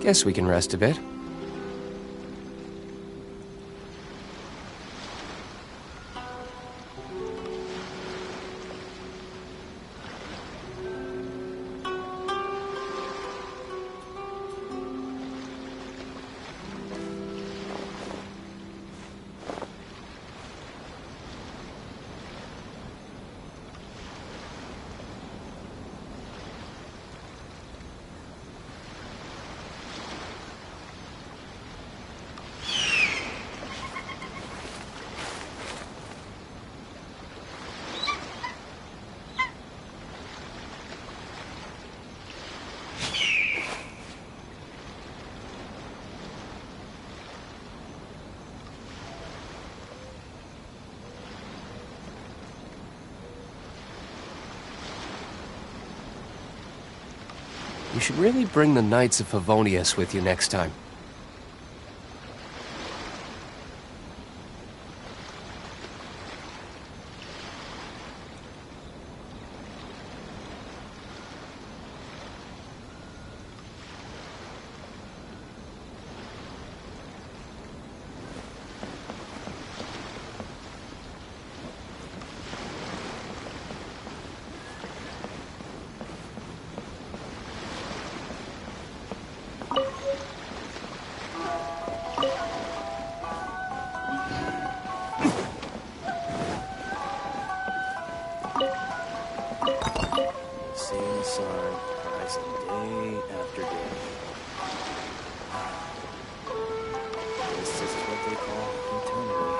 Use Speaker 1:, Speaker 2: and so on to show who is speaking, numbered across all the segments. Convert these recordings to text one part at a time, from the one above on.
Speaker 1: Guess we can rest a bit. You should really bring the Knights of Favonius with you next time.
Speaker 2: Seeing the sun rising day after day. This is what they call eternity.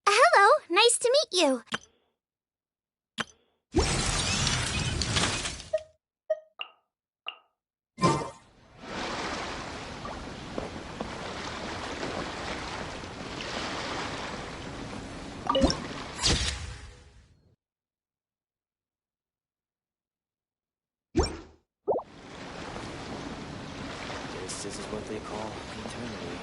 Speaker 3: Hello, nice to meet you.
Speaker 2: This is what they call eternity.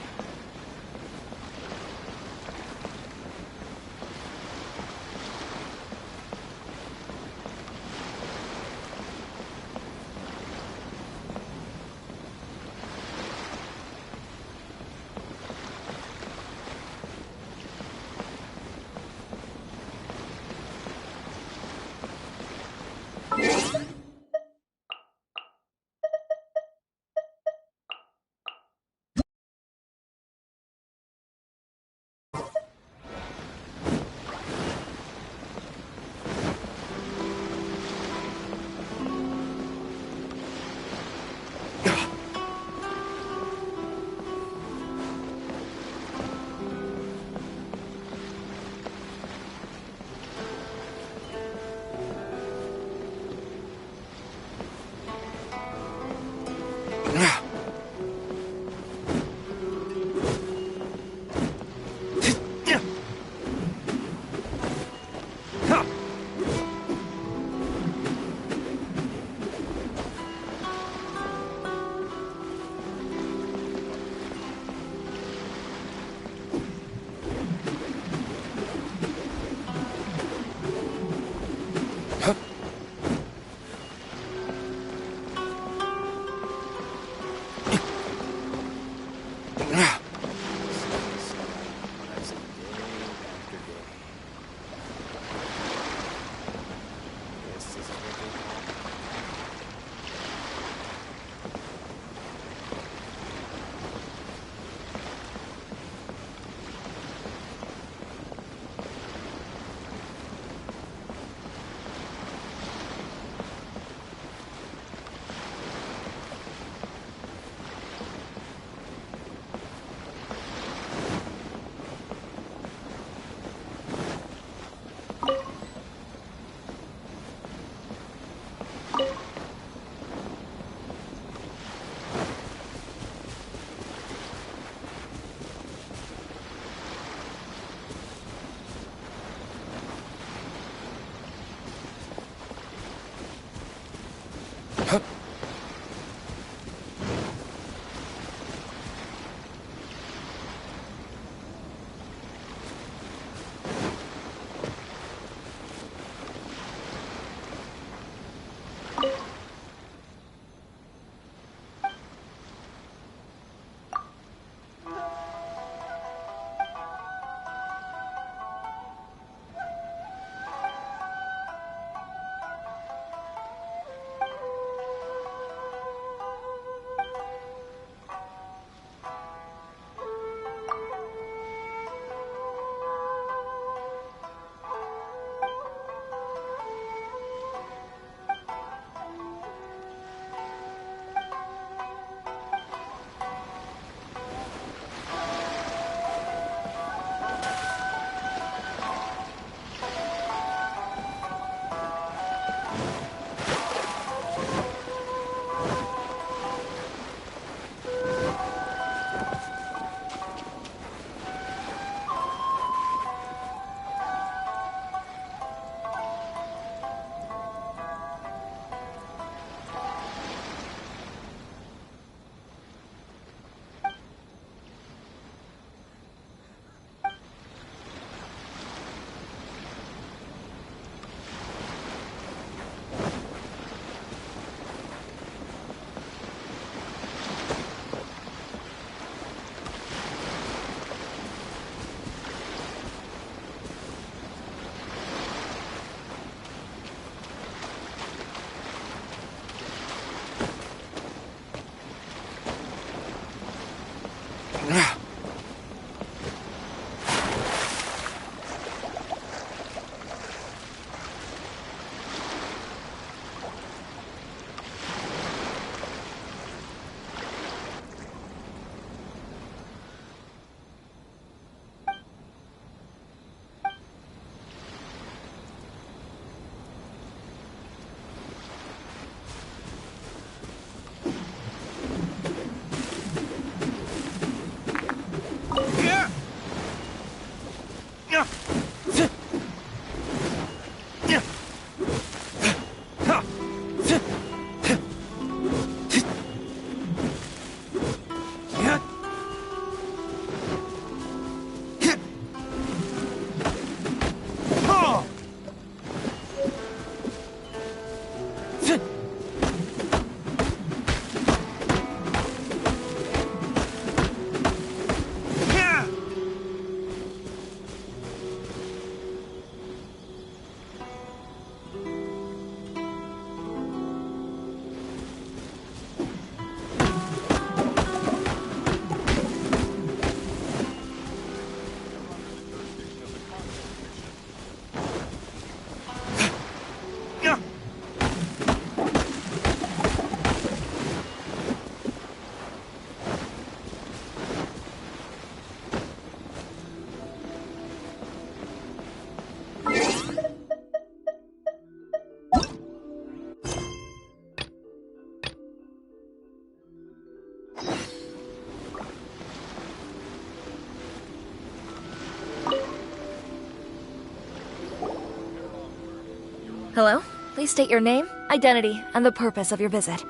Speaker 4: Hello? Please state your name, identity, and the purpose of your visit.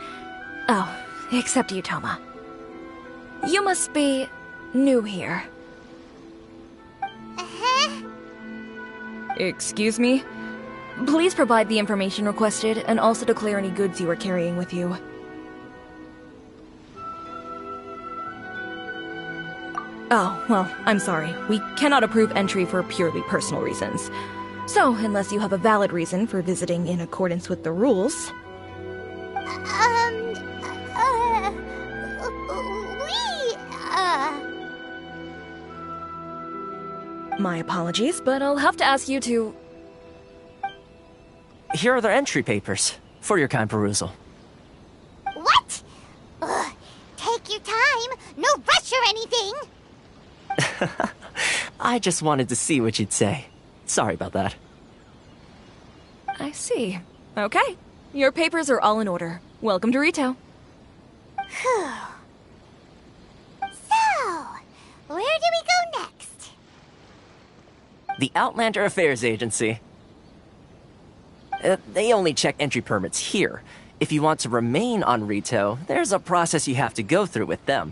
Speaker 4: Oh, except you, Toma. You must be new here. Excuse me? Please provide the information requested and also declare any goods you are carrying with you. Oh, well, I'm sorry. We cannot approve entry for purely personal reasons. So, unless you have a valid reason for visiting in accordance with the rules... My apologies, but I'll have to ask you to...
Speaker 5: Here are the entry papers, for your kind perusal.
Speaker 3: What? Ugh, take your time. No rush or anything.
Speaker 5: I just wanted to see what you'd say. Sorry about that.
Speaker 4: I see. Okay. Your papers are all in order. Welcome to Rito.
Speaker 3: Phew. So, where do we go next?
Speaker 5: The Outlander Affairs Agency. They only check entry permits here. If you want to remain on Rito, there's a process you have to go through with them.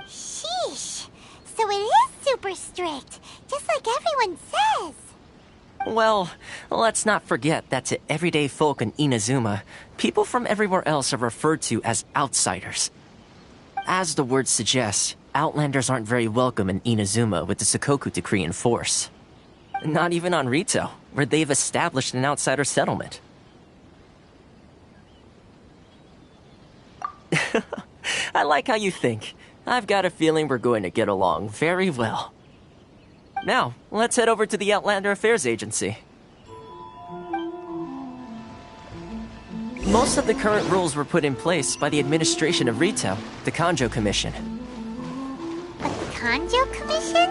Speaker 3: Sheesh. So it is super strict, just like everyone says.
Speaker 5: Well, let's not forget that to everyday folk in Inazuma, people from everywhere else are referred to as outsiders. As the word suggests, Outlanders aren't very welcome in Inazuma with the Sakoku Decree in force. Not even on Rito, where they've established an outsider settlement. I like how you think. I've got a feeling we're going to get along very well. Now, let's head over to the Outlander Affairs Agency. Most of the current rules were put in place by the administration of Rito, the Kanjo Commission.
Speaker 3: A Kanjo Commission?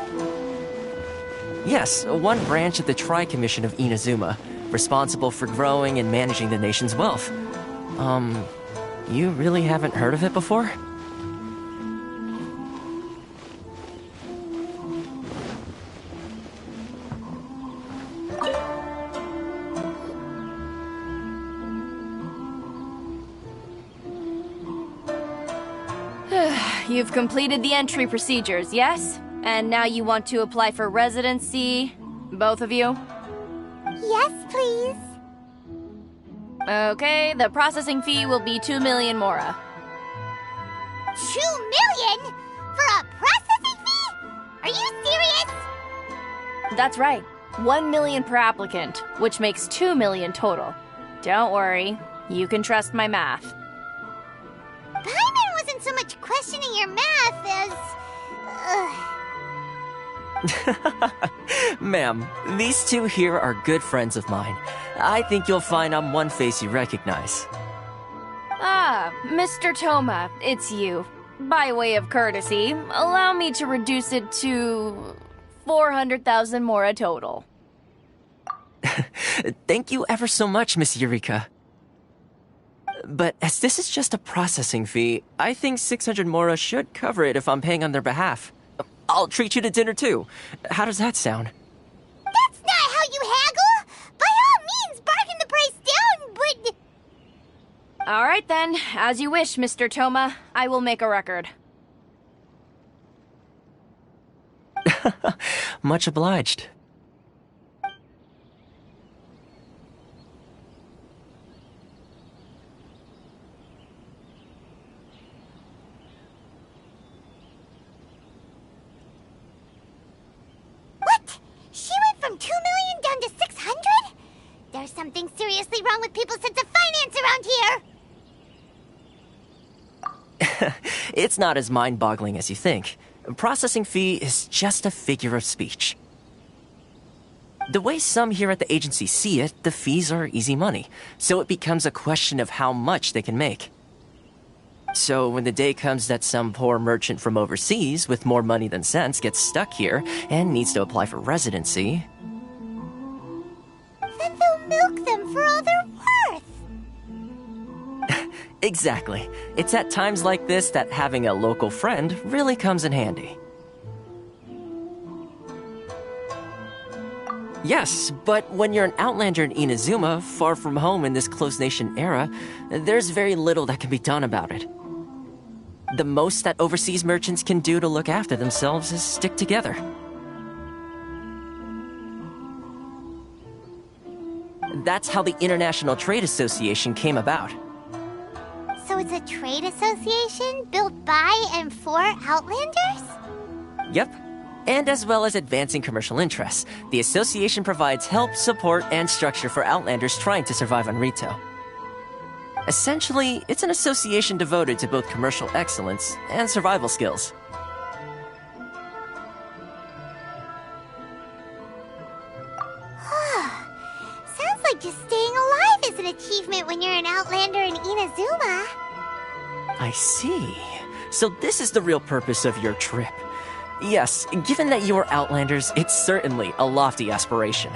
Speaker 5: Yes, one branch of the Tri-Commission of Inazuma, responsible for growing and managing the nation's wealth. You really haven't heard of it before?
Speaker 6: You've completed the entry procedures, yes? And now you want to apply for residency? Both of you?
Speaker 3: Yes, please.
Speaker 6: Okay, the processing fee will be 2 million mora.
Speaker 3: 2 million? For a processing fee? Are you serious?
Speaker 6: That's right. 1 million per applicant, which makes 2 million total. Don't worry, you can trust my math.
Speaker 3: Paimon wasn't so much questioning your math as...
Speaker 5: Ma'am, these two here are good friends of mine. I think you'll find I'm one face you recognize.
Speaker 6: Ah, Mr. Toma, it's you. By way of courtesy, allow me to reduce it to 400,000 mora total.
Speaker 5: Thank you ever so much, Miss Eureka. But as this is just a processing fee, I think 600 mora should cover it if I'm paying on their behalf. I'll treat you to dinner too. How does that sound?
Speaker 6: All right then, as you wish, Mr. Toma. I will make a record.
Speaker 5: Much obliged.
Speaker 3: What? She went from 2 million down to 600? There's something seriously wrong with people's sense of finance around here!
Speaker 5: It's not as mind-boggling as you think. Processing fee is just a figure of speech. The way some here at the agency see it, the fees are easy money, so it becomes a question of how much they can make. So when the day comes that some poor merchant from overseas with more money than sense gets stuck here and needs to apply for residency...
Speaker 3: Then they'll milk them for all they're worth!
Speaker 5: Exactly. It's at times like this that having a local friend really comes in handy. Yes, but when you're an outlander in Inazuma, far from home in this closed nation era, there's very little that can be done about it. The most that overseas merchants can do to look after themselves is stick together. That's how the International Trade Association came about.
Speaker 3: So it's a trade association built by and for Outlanders?
Speaker 5: Yep. And as well as advancing commercial interests, the association provides help, support, and structure for Outlanders trying to survive on Rito. Essentially, it's an association devoted to both commercial excellence and survival skills.
Speaker 3: Sounds like just staying alive is an achievement when you're an Outlander in Inazuma.
Speaker 5: I see. So this is the real purpose of your trip. Yes, given that you are Outlanders, it's certainly a lofty aspiration.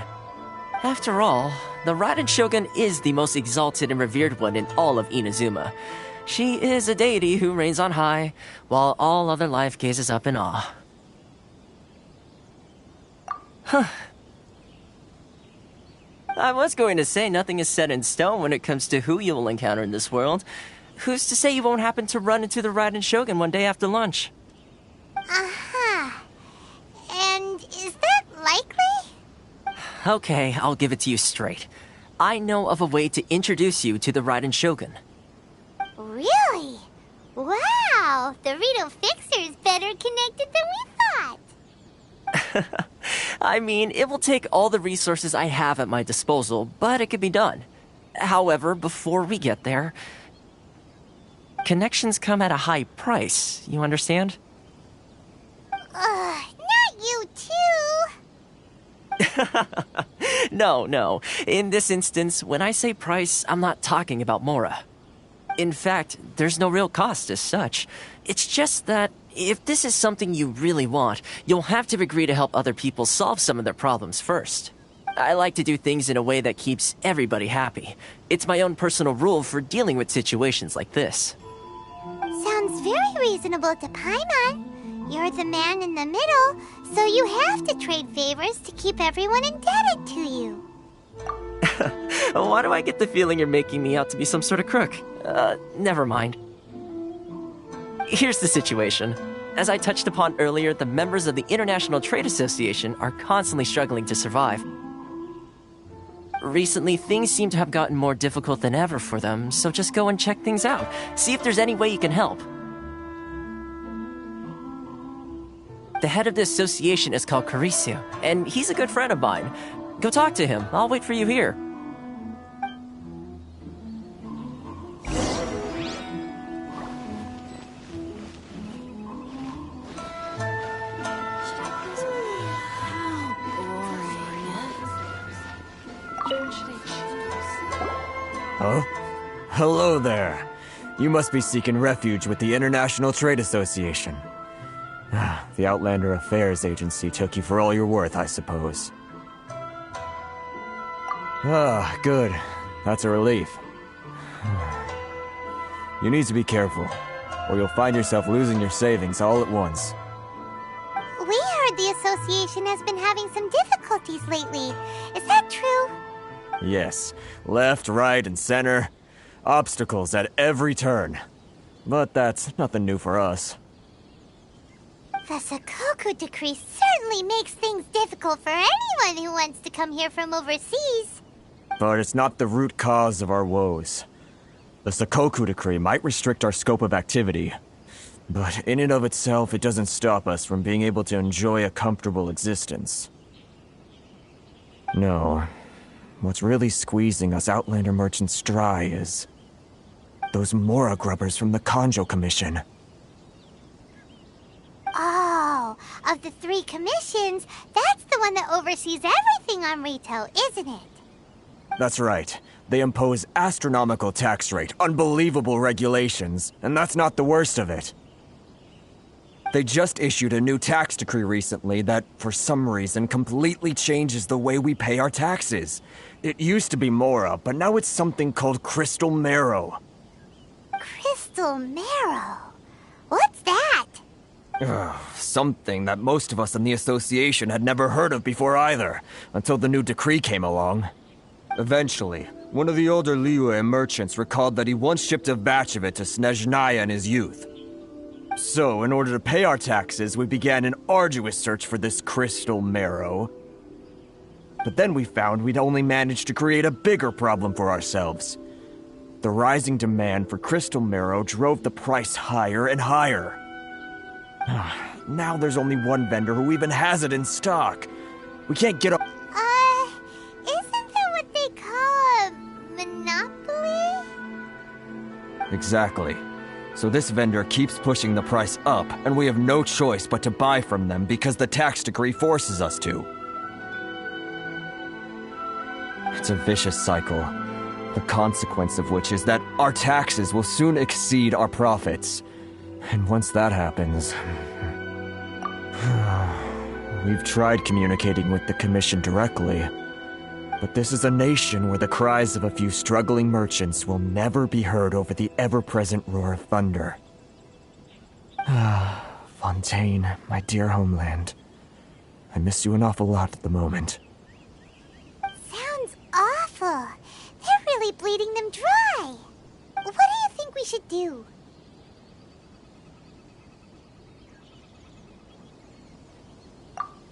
Speaker 5: After all, the Raiden Shogun is the most exalted and revered one in all of Inazuma. She is a deity who reigns on high, while all other life gazes up in awe. Huh. I was going to say nothing is set in stone when it comes to who you will encounter in this world. Who's to say you won't happen to run into the Raiden Shogun one day after lunch?
Speaker 3: Uh-huh. And is that likely?
Speaker 5: Okay, I'll give it to you straight. I know of a way to introduce you to the Raiden Shogun.
Speaker 3: Really? Wow! The Rito Fixer is better connected than we thought!
Speaker 5: I mean, it will take all the resources I have at my disposal, but it can be done. However, before we get there, connections come at a high price, you understand?
Speaker 3: Not you too!
Speaker 5: No. In this instance, when I say price, I'm not talking about Mora. In fact, there's no real cost as such. It's just that if this is something you really want, you'll have to agree to help other people solve some of their problems first. I like to do things in a way that keeps everybody happy. It's my own personal rule for dealing with situations like this.
Speaker 3: Sounds very reasonable to Paimon. You're the man in the middle, so you have to trade favors to keep everyone indebted to you.
Speaker 5: Why do I get the feeling you're making me out to be some sort of crook? Never mind. Here's the situation. As I touched upon earlier, the members of the International Trade Association are constantly struggling to survive. Recently, things seem to have gotten more difficult than ever for them, so just go and check things out. See if there's any way you can help. The head of the association is called Carisio, and he's a good friend of mine. Go talk to him. I'll wait for you here.
Speaker 2: Huh? Hello there. You must be seeking refuge with the International Trade Association. The Outlander Affairs Agency took you for all you're worth, I suppose. Ah, good. That's a relief. You need to be careful, or you'll find yourself losing your savings all at once.
Speaker 3: We heard the association has been having some difficulties lately. Is that true?
Speaker 2: Yes, left, right, and center. Obstacles at every turn. But that's nothing new for us.
Speaker 3: The Sakoku decree certainly makes things difficult for anyone who wants to come here from overseas.
Speaker 2: But it's not the root cause of our woes. The Sakoku decree might restrict our scope of activity, but in and of itself, it doesn't stop us from being able to enjoy a comfortable existence. No. What's really squeezing us Outlander merchants dry is those Mora grubbers from the Kanjo Commission.
Speaker 3: Oh, of the 3 commissions, that's the one that oversees everything on retail, isn't it?
Speaker 2: That's right. They impose astronomical tax rate, unbelievable regulations, and that's not the worst of it. They just issued a new tax decree recently that, for some reason, completely changes the way we pay our taxes. It used to be Mora, but now it's something called Crystal Marrow.
Speaker 3: Crystal Marrow? What's that?
Speaker 2: Something that most of us in the association had never heard of before either, until the new decree came along. Eventually, one of the older Liyue merchants recalled that he once shipped a batch of it to Snezhnaya in his youth. So, in order to pay our taxes, we began an arduous search for this crystal marrow. But then we found we'd only managed to create a bigger problem for ourselves. The rising demand for crystal marrow drove the price higher and higher. Now there's only one vendor who even has it in stock. We can't get a...
Speaker 3: Isn't that what they call a monopoly?
Speaker 2: Exactly. So this vendor keeps pushing the price up, and we have no choice but to buy from them because the tax decree forces us to. It's a vicious cycle, the consequence of which is that our taxes will soon exceed our profits. And once that happens... We've tried communicating with the Commission directly, but this is a nation where the cries of a few struggling merchants will never be heard over the ever-present roar of thunder. Fontaine, my dear homeland. I miss you an awful lot at the moment.
Speaker 3: Sounds awful. They're really bleeding them dry. What do you think we should do?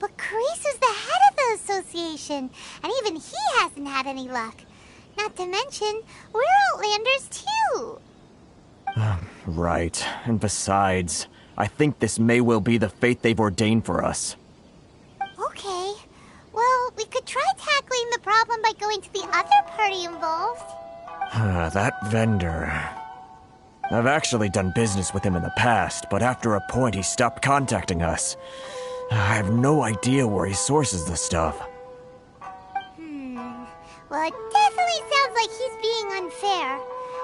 Speaker 3: But Karisu's the head of the association, and even he hasn't had any luck. Not to mention, we're Outlanders too.
Speaker 2: Right. And besides, I think this may well be the fate they've ordained for us.
Speaker 3: Okay. Well, we could try tackling the problem by going to the other party involved.
Speaker 2: That vendor... I've actually done business with him in the past, but after a point he stopped contacting us. I have no idea where he sources the stuff.
Speaker 3: Well, it definitely sounds like he's being unfair.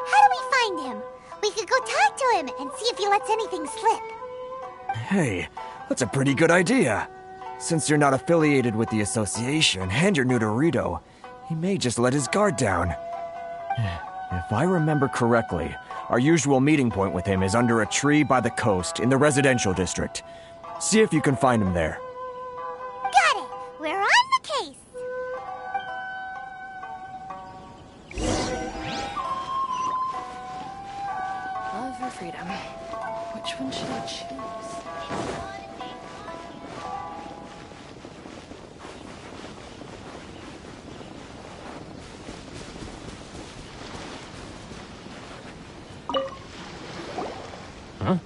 Speaker 3: How do we find him? We could go talk to him and see if he lets anything slip.
Speaker 2: Hey, that's a pretty good idea. Since you're not affiliated with the association and you're new to Rito, he may just let his guard down. If I remember correctly, our usual meeting point with him is under a tree by the coast in the residential district. See if you can find him there.
Speaker 3: Got it! We're on the case!
Speaker 4: Love or freedom? Which one should I choose?
Speaker 7: Huh?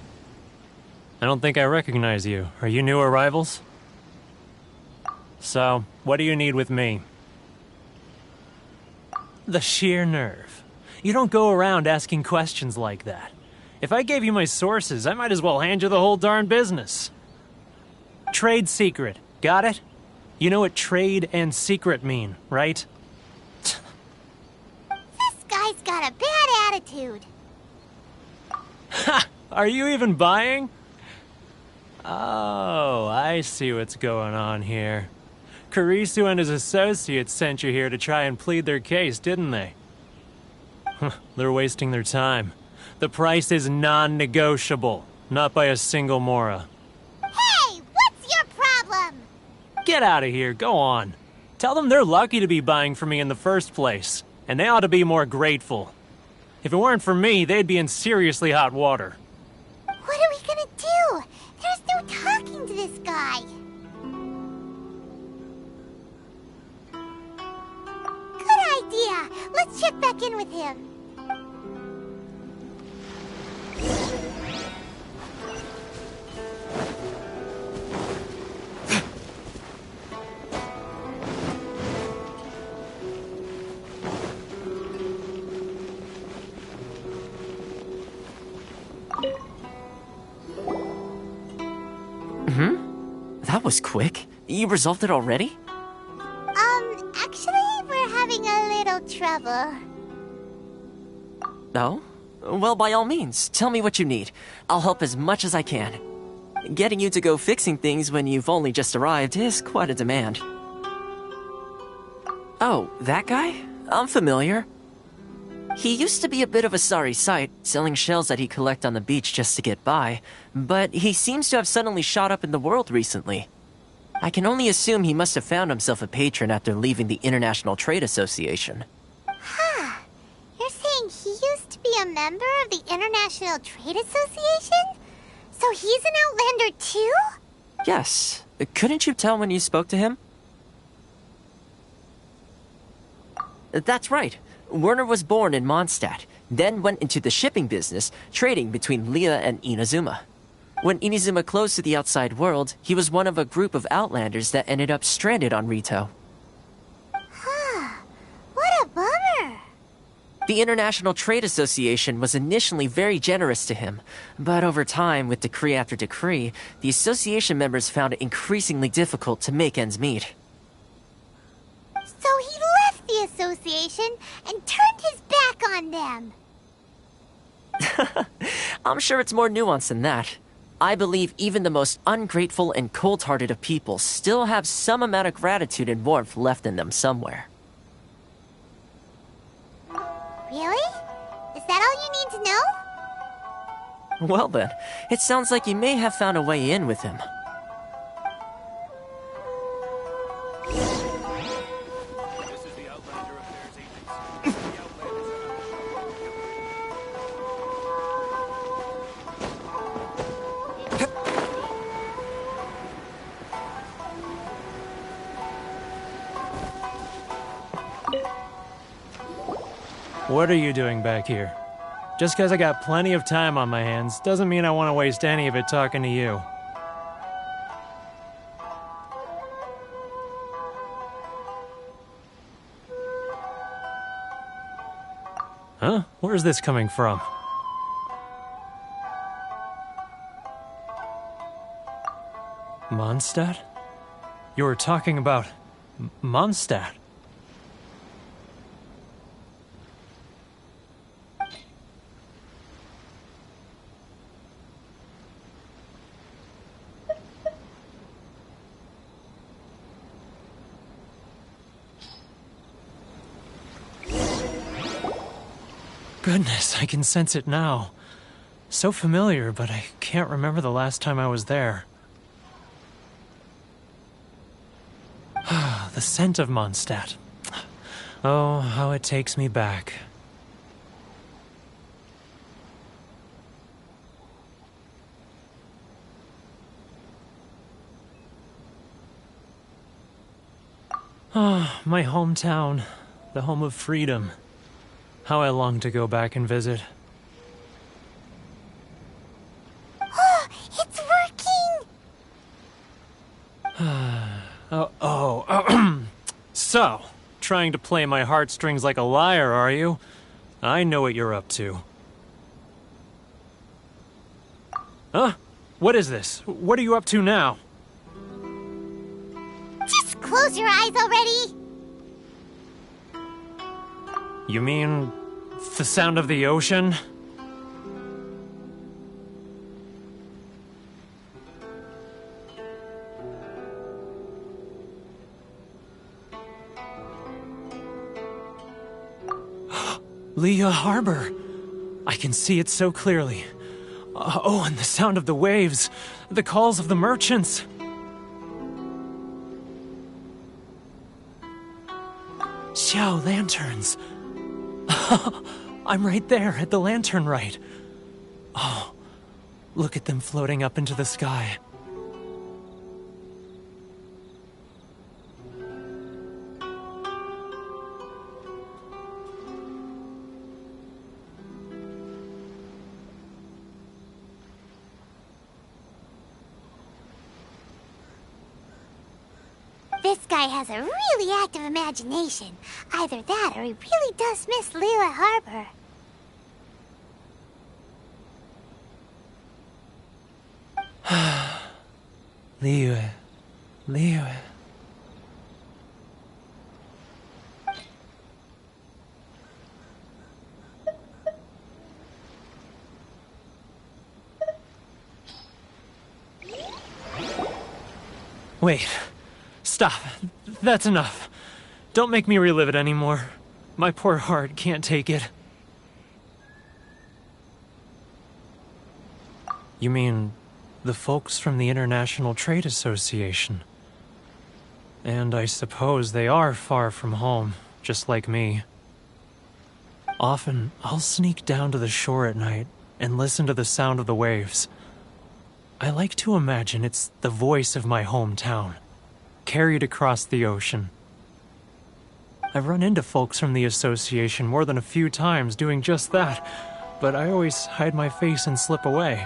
Speaker 7: I don't think I recognize you. Are you new arrivals? So, what do you need with me? The sheer nerve. You don't go around asking questions like that. If I gave you my sources, I might as well hand you the whole darn business. Trade secret. Got it? You know what trade and secret mean, right?
Speaker 3: This guy's got a bad attitude.
Speaker 7: Ha! Are you even buying? Oh, I see what's going on here. Kurisu and his associates sent you here to try and plead their case, didn't they? They're wasting their time. The price is non-negotiable, not by a single Mora.
Speaker 3: Hey, what's your problem?
Speaker 7: Get out of here, go on. Tell them they're lucky to be buying from me in the first place, and they ought to be more grateful. If it weren't for me, they'd be in seriously hot water.
Speaker 3: What are we gonna do? There's no talking to this guy. Good idea. Let's check back in with him.
Speaker 5: That was quick. You resolved it already?
Speaker 3: Actually, we're having a little trouble.
Speaker 5: Oh? Well, by all means, tell me what you need. I'll help as much as I can. Getting you to go fixing things when you've only just arrived is quite a demand. Oh, that guy? I'm familiar. He used to be a bit of a sorry sight, selling shells that he'd collect on the beach just to get by, but he seems to have suddenly shot up in the world recently. I can only assume he must have found himself a patron after leaving the International Trade Association.
Speaker 3: Huh. You're saying he used to be a member of the International Trade Association? So he's an Outlander too?
Speaker 5: Yes. Couldn't you tell when you spoke to him? That's right. Werner was born in Mondstadt, then went into the shipping business, trading between Leah and Inazuma. When Inazuma closed to the outside world, he was one of a group of Outlanders that ended up stranded on Rito.
Speaker 3: Huh. What a bummer.
Speaker 5: The International Trade Association was initially very generous to him, but over time, with decree after decree, the association members found it increasingly difficult to make ends meet.
Speaker 3: So he left the association and turned his back on them.
Speaker 5: I'm sure it's more nuanced than that. I believe even the most ungrateful and cold-hearted of people still have some amount of gratitude and warmth left in them somewhere.
Speaker 3: Really? Is that all you need to know?
Speaker 5: Well then, it sounds like you may have found a way in with him.
Speaker 7: What are you doing back here? Just because I got plenty of time on my hands doesn't mean I want to waste any of it talking to you. Huh? Where's this coming from? Mondstadt? You were talking about Mondstadt. Goodness, I can sense it now. So familiar, but I can't remember the last time I was there. The scent of Mondstadt. Oh, how it takes me back. Ah, my hometown, the home of freedom. How I long to go back and visit.
Speaker 3: Oh, it's working!
Speaker 7: So, trying to play my heartstrings like a liar, are you? I know what you're up to. Huh? What is this? What are you up to now?
Speaker 3: Just close your eyes already!
Speaker 7: You mean the sound of the ocean? Leah Harbor. I can see it so clearly. Oh, and the sound of the waves. The calls of the merchants. Xiao lanterns. I'm right there at the lantern right. Oh, look at them floating up into the sky.
Speaker 3: This guy has a really active imagination. Either that or he really does miss Leela Harbor.
Speaker 7: Liyue. Wait. Stop. That's enough. Don't make me relive it anymore. My poor heart can't take it. You mean the folks from the International Trade Association? And I suppose they are far from home, just like me. Often, I'll sneak down to the shore at night and listen to the sound of the waves. I like to imagine it's the voice of my hometown, carried across the ocean. I've run into folks from the association more than a few times doing just that, but I always hide my face and slip away.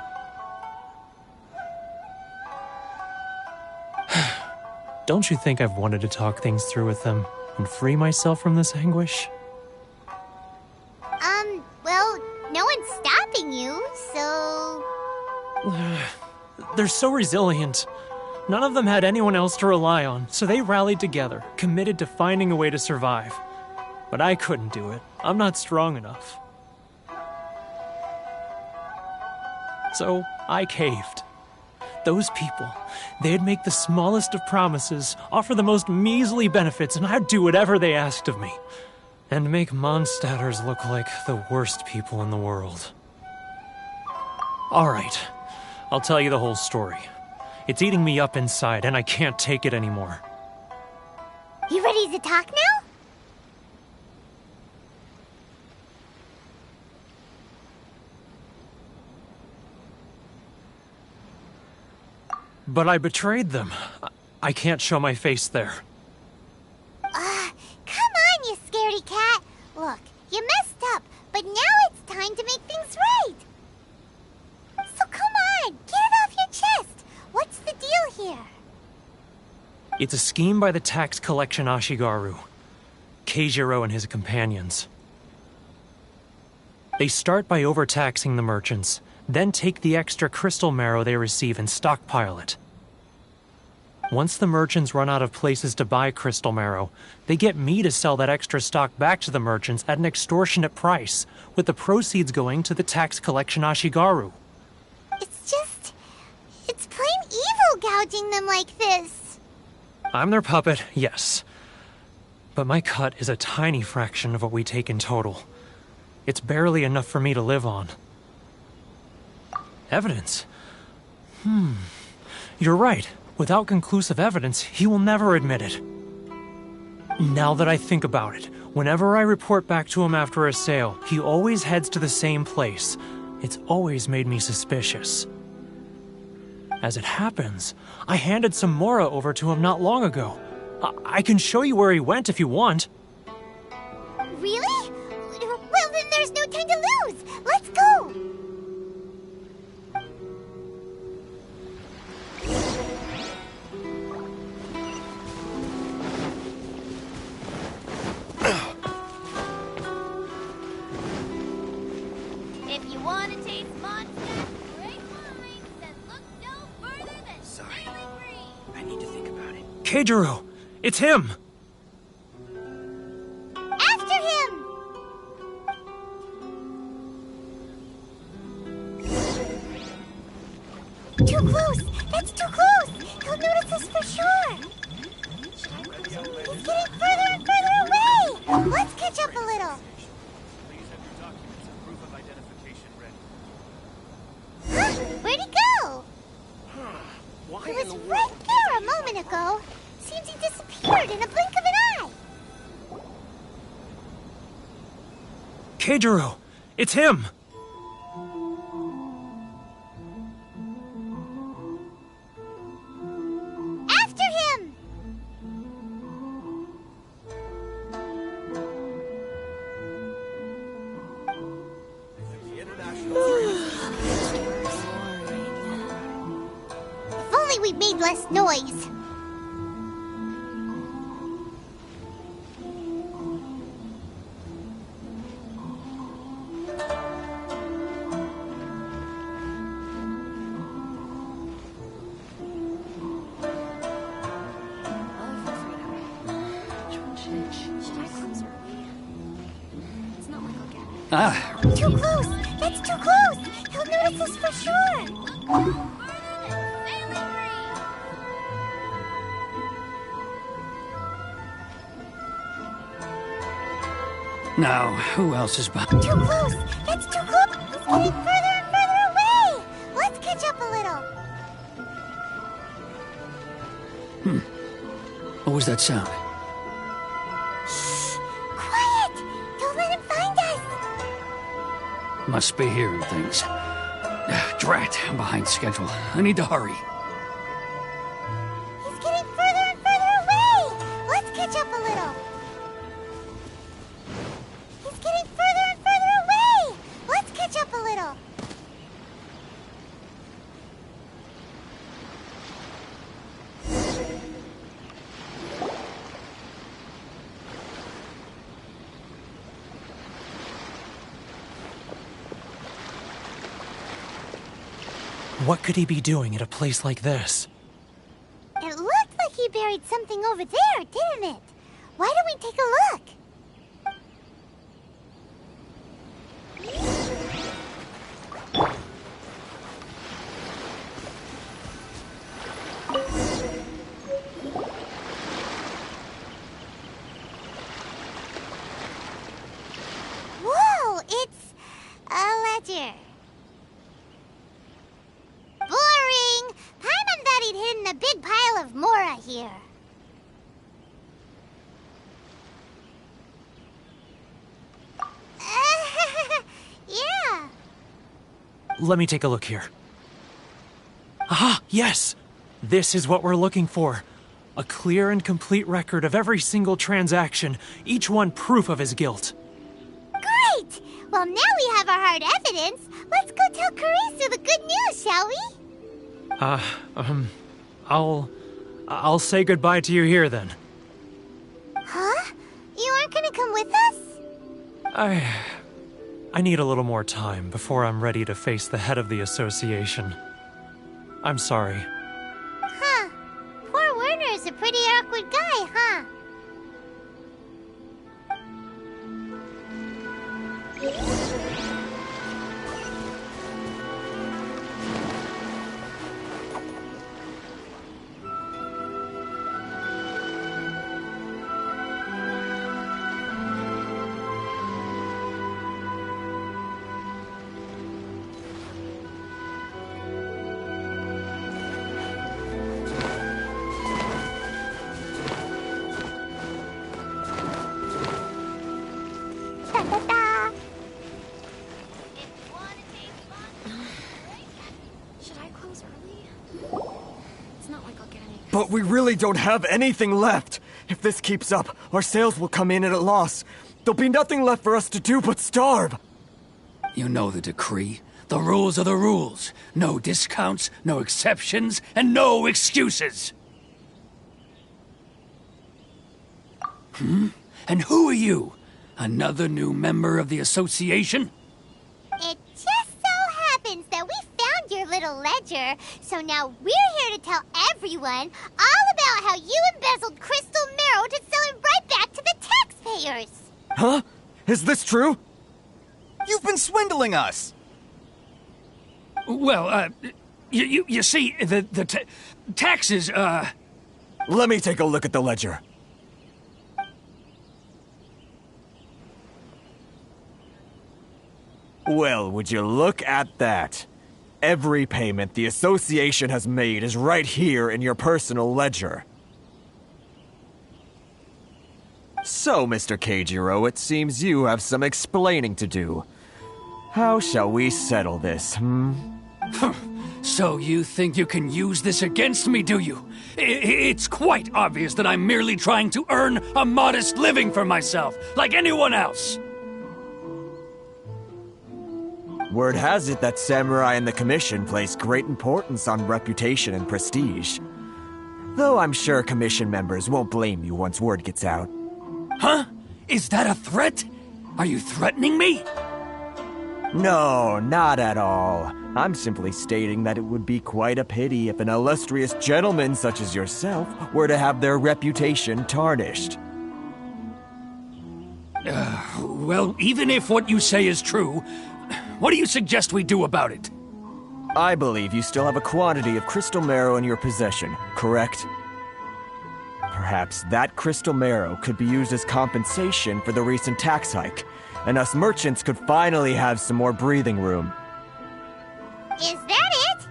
Speaker 7: Don't you think I've wanted to talk things through with them and free myself from this anguish?
Speaker 3: Well, no one's stopping you, so...
Speaker 7: They're so resilient. None of them had anyone else to rely on, so they rallied together, committed to finding a way to survive. But I couldn't do it. I'm not strong enough. So I caved. Those people, they'd make the smallest of promises, offer the most measly benefits, and I'd do whatever they asked of me. And make Mondstadters look like the worst people in the world. Alright, I'll tell you the whole story. It's eating me up inside, and I can't take it anymore.
Speaker 3: You ready to talk now?
Speaker 7: But I betrayed them. I can't show my face there.
Speaker 3: Come on, you scaredy cat. Look, you messed up, but now it's time to make things right. So come on, get it off your chest. What's the deal here?
Speaker 7: It's a scheme by the tax collection Ashigaru, Keijiro and his companions. They start by overtaxing the merchants, then take the extra crystal marrow they receive and stockpile it. Once the merchants run out of places to buy crystal marrow, they get me to sell that extra stock back to the merchants at an extortionate price, with the proceeds going to the tax collection Ashigaru.
Speaker 3: It's plain evil gouging them like this.
Speaker 7: I'm their puppet, yes. But my cut is a tiny fraction of what we take in total. It's barely enough for me to live on. Evidence? You're right. Without conclusive evidence, he will never admit it. Now that I think about it, whenever I report back to him after a sale, he always heads to the same place. It's always made me suspicious. As it happens, I handed some Mora over to him not long ago. I can show you where he went if you want.
Speaker 3: Really? Well, then there's no time to lose. Let's go.
Speaker 6: If you want to taste Mondstadt's great wines, then look no further than Sailing Green.
Speaker 2: I need to think about it.
Speaker 7: Keijiro! It's him!
Speaker 3: After him! Too close! That's too close! He'll notice us for sure! He's getting further and further away! Let's catch up a little! Huh? Where'd he go? He was right there a moment ago. Seems he disappeared in a blink of an eye.
Speaker 7: Keijiro! It's him!
Speaker 3: After him! If only we made less noise. Too close! That's too close! He'll notice us for sure!
Speaker 8: Now, who else is behind?
Speaker 3: Too close! That's too close! He's getting further and further away! Let's catch up a little!
Speaker 8: What was that sound?
Speaker 3: Shh! Quiet! Don't let him find us!
Speaker 8: Must be hearing things. Drat, I'm behind schedule. I need to hurry.
Speaker 3: He's getting further and further away! Let's catch up a little! He's getting further and further away! Let's catch up a little!
Speaker 7: What could he be doing at a place like this?
Speaker 3: It looked like he buried something over there, didn't it? Why don't we take a look? Whoa, it's a ledger. Boring! Paimon thought he'd hidden a big pile of Mora here. Yeah.
Speaker 7: Let me take a look here. Aha! Yes! This is what we're looking for. A clear and complete record of every single transaction, each one proof of his guilt.
Speaker 3: Great! Well, now we have our hard evidence. Let's go tell Karisu the good news, shall we?
Speaker 7: I'll say goodbye to you here then.
Speaker 3: Huh? You aren't gonna come with us?
Speaker 7: I need a little more time before I'm ready to face the head of the association. I'm sorry.
Speaker 3: Huh. Poor Werner's a pretty awkward guy, huh? Da-da-da.
Speaker 4: Should I close early? It's not like I'll get any.
Speaker 2: But we really don't have anything left. If this keeps up, our sales will come in at a loss. There'll be nothing left for us to do but starve.
Speaker 8: You know the decree. The rules are the rules. No discounts, no exceptions, and no excuses. And who are you? Another new member of the association?
Speaker 3: It just so happens that we found your little ledger, so now we're here to tell everyone all about how you embezzled crystal marrow to sell it right back to the taxpayers.
Speaker 2: Huh? Is this true?
Speaker 9: You've been swindling us!
Speaker 8: Well, you see, the taxes,
Speaker 2: Let me take a look at the ledger. Well, would you look at that? Every payment the association has made is right here in your personal ledger. So, Mr. Keijiro, it seems you have some explaining to do. How shall we settle this,
Speaker 8: So you think you can use this against me, do you? It's quite obvious that I'm merely trying to earn a modest living for myself, like anyone else.
Speaker 2: Word has it that Samurai and the Commission place great importance on reputation and prestige. Though I'm sure Commission members won't blame you once word gets out.
Speaker 8: Huh? Is that a threat? Are you threatening me?
Speaker 2: No, not at all. I'm simply stating that it would be quite a pity if an illustrious gentleman such as yourself were to have their reputation tarnished.
Speaker 8: Well, even if what you say is true, what do you suggest we do about it?
Speaker 2: I believe you still have a quantity of crystal marrow in your possession, correct? Perhaps that crystal marrow could be used as compensation for the recent tax hike, and us merchants could finally have some more breathing room.
Speaker 3: Is that it?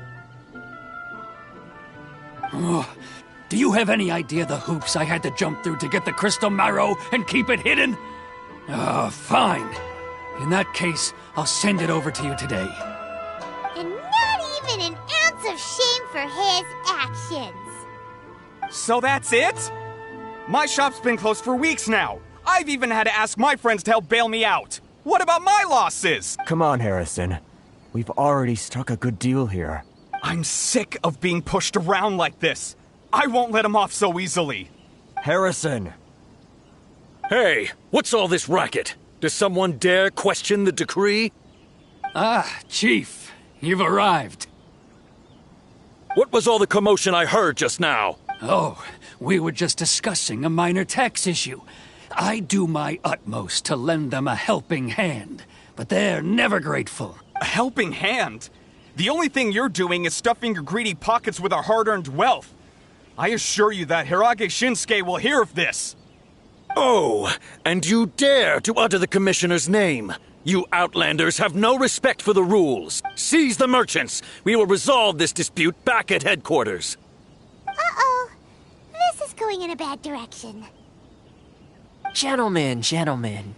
Speaker 8: Oh, do you have any idea the hoops I had to jump through to get the crystal marrow and keep it hidden? Fine. In that case, I'll send it over to you today.
Speaker 3: And not even an ounce of shame for his actions.
Speaker 9: So that's it? My shop's been closed for weeks now. I've even had to ask my friends to help bail me out. What about my losses?
Speaker 2: Come on, Harrison. We've already struck a good deal here.
Speaker 9: I'm sick of being pushed around like this. I won't let him off so easily.
Speaker 2: Harrison!
Speaker 10: Hey, what's all this racket? Does someone dare question the decree?
Speaker 8: Ah, Chief, you've arrived.
Speaker 10: What was all the commotion I heard just now?
Speaker 8: Oh, we were just discussing a minor tax issue. I do my utmost to lend them a helping hand, but they're never grateful.
Speaker 9: A helping hand? The only thing you're doing is stuffing your greedy pockets with our hard-earned wealth. I assure you that Hirage Shinsuke will hear of this.
Speaker 10: Oh, and you dare to utter the Commissioner's name. You Outlanders have no respect for the rules. Seize the merchants. We will resolve this dispute back at headquarters.
Speaker 3: Uh-oh. This is going in a bad direction.
Speaker 5: Gentlemen,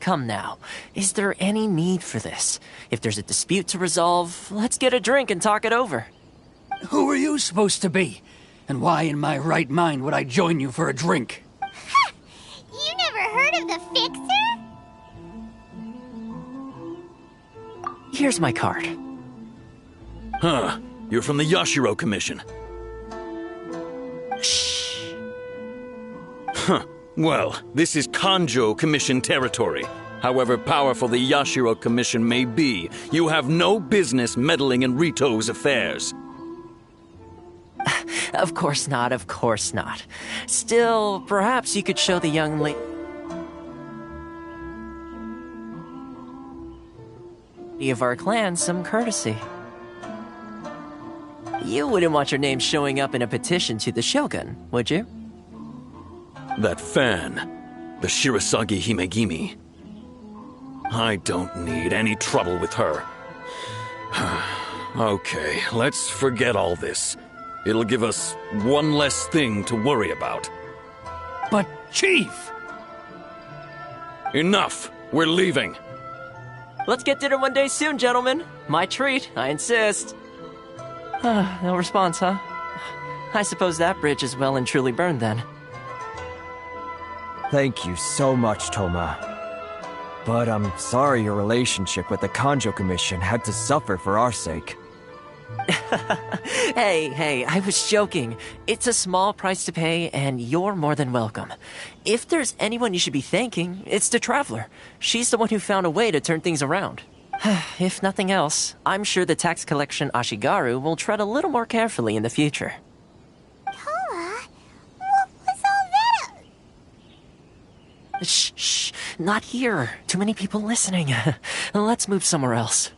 Speaker 5: come now. Is there any need for this? If there's a dispute to resolve, let's get a drink and talk it over.
Speaker 8: Who are you supposed to be? And why in my right mind would I join you for a drink?
Speaker 3: Ha! You never heard of the Fixer?
Speaker 5: Here's my card.
Speaker 10: Huh. You're from the Yashiro Commission.
Speaker 5: Shh.
Speaker 10: Huh. Well, this is Kanjo Commission territory. However powerful the Yashiro Commission may be, you have no business meddling in Rito's affairs.
Speaker 5: Of course not, of course not. Still, perhaps you could show the young lady of our clan some courtesy. You wouldn't want your name showing up in a petition to the Shogun, would you?
Speaker 10: That fan, the Shirasagi Himegimi. I don't need any trouble with her. Okay, let's forget all this. It'll give us one less thing to worry about.
Speaker 8: But, Chief!
Speaker 10: Enough! We're leaving.
Speaker 5: Let's get dinner one day soon, gentlemen. My treat, I insist. No response, huh? I suppose that bridge is well and truly burned then.
Speaker 2: Thank you so much, Toma. But I'm sorry your relationship with the Kanjo Commission had to suffer for our sake.
Speaker 5: Hey, I was joking. It's a small price to pay, and you're more than welcome. If there's anyone you should be thanking, it's the Traveler. She's the one who found a way to turn things around. If nothing else, I'm sure the tax collection Ashigaru will tread a little more carefully in the future.
Speaker 3: Toma? What was all that?
Speaker 5: Shh, not here. Too many people listening. Let's move somewhere else.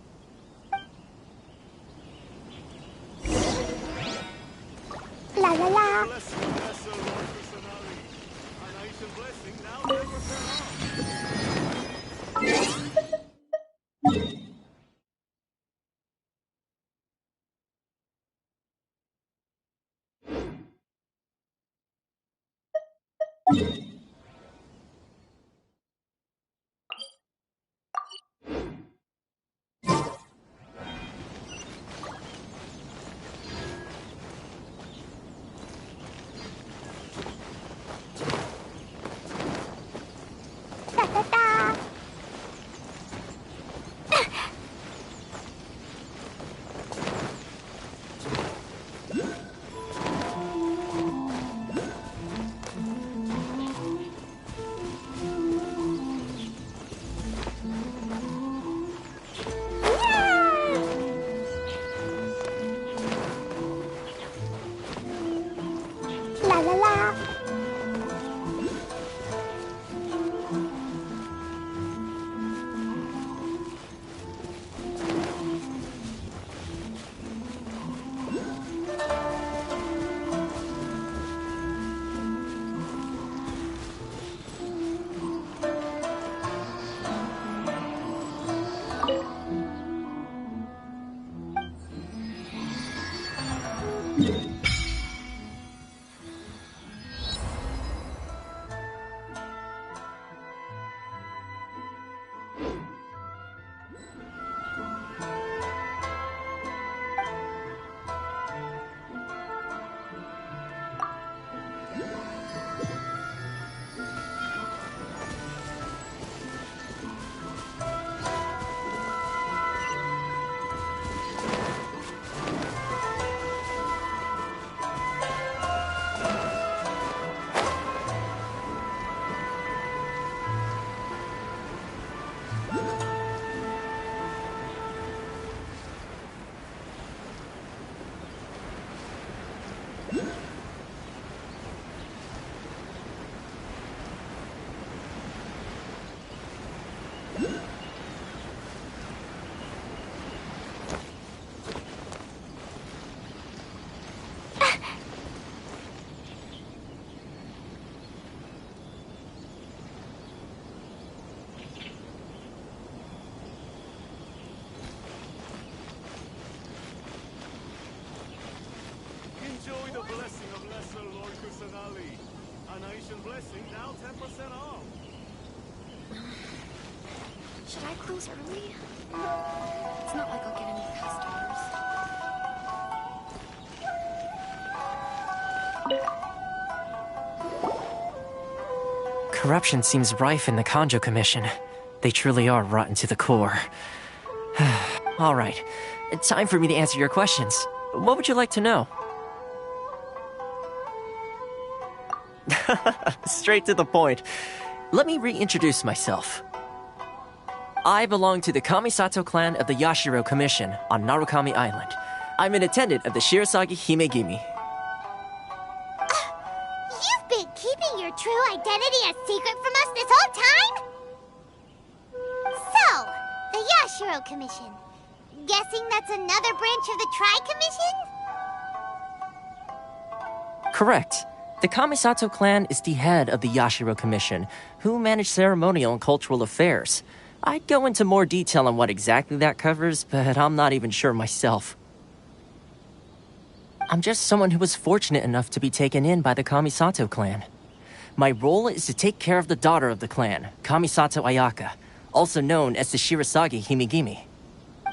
Speaker 3: La la la.
Speaker 4: Should I close early? It's not like I'll get any customers.
Speaker 5: Corruption seems rife in the Kanjo Commission. They truly are rotten to the core. All right, time for me to answer your questions. What would you like to know? Straight to the point. Let me reintroduce myself. I belong to the Kamisato clan of the Yashiro Commission on Narukami Island. I'm an attendant of the Shirasagi Himegimi.
Speaker 3: You've been keeping your true identity a secret from us this whole time? So, the Yashiro Commission. Guessing that's another branch of the Tri-Commission?
Speaker 5: Correct. The Kamisato clan is the head of the Yashiro Commission, who manage ceremonial and cultural affairs. I'd go into more detail on what exactly that covers, but I'm not even sure myself. I'm just someone who was fortunate enough to be taken in by the Kamisato clan. My role is to take care of the daughter of the clan, Kamisato Ayaka, also known as the Shirasagi Himegimi.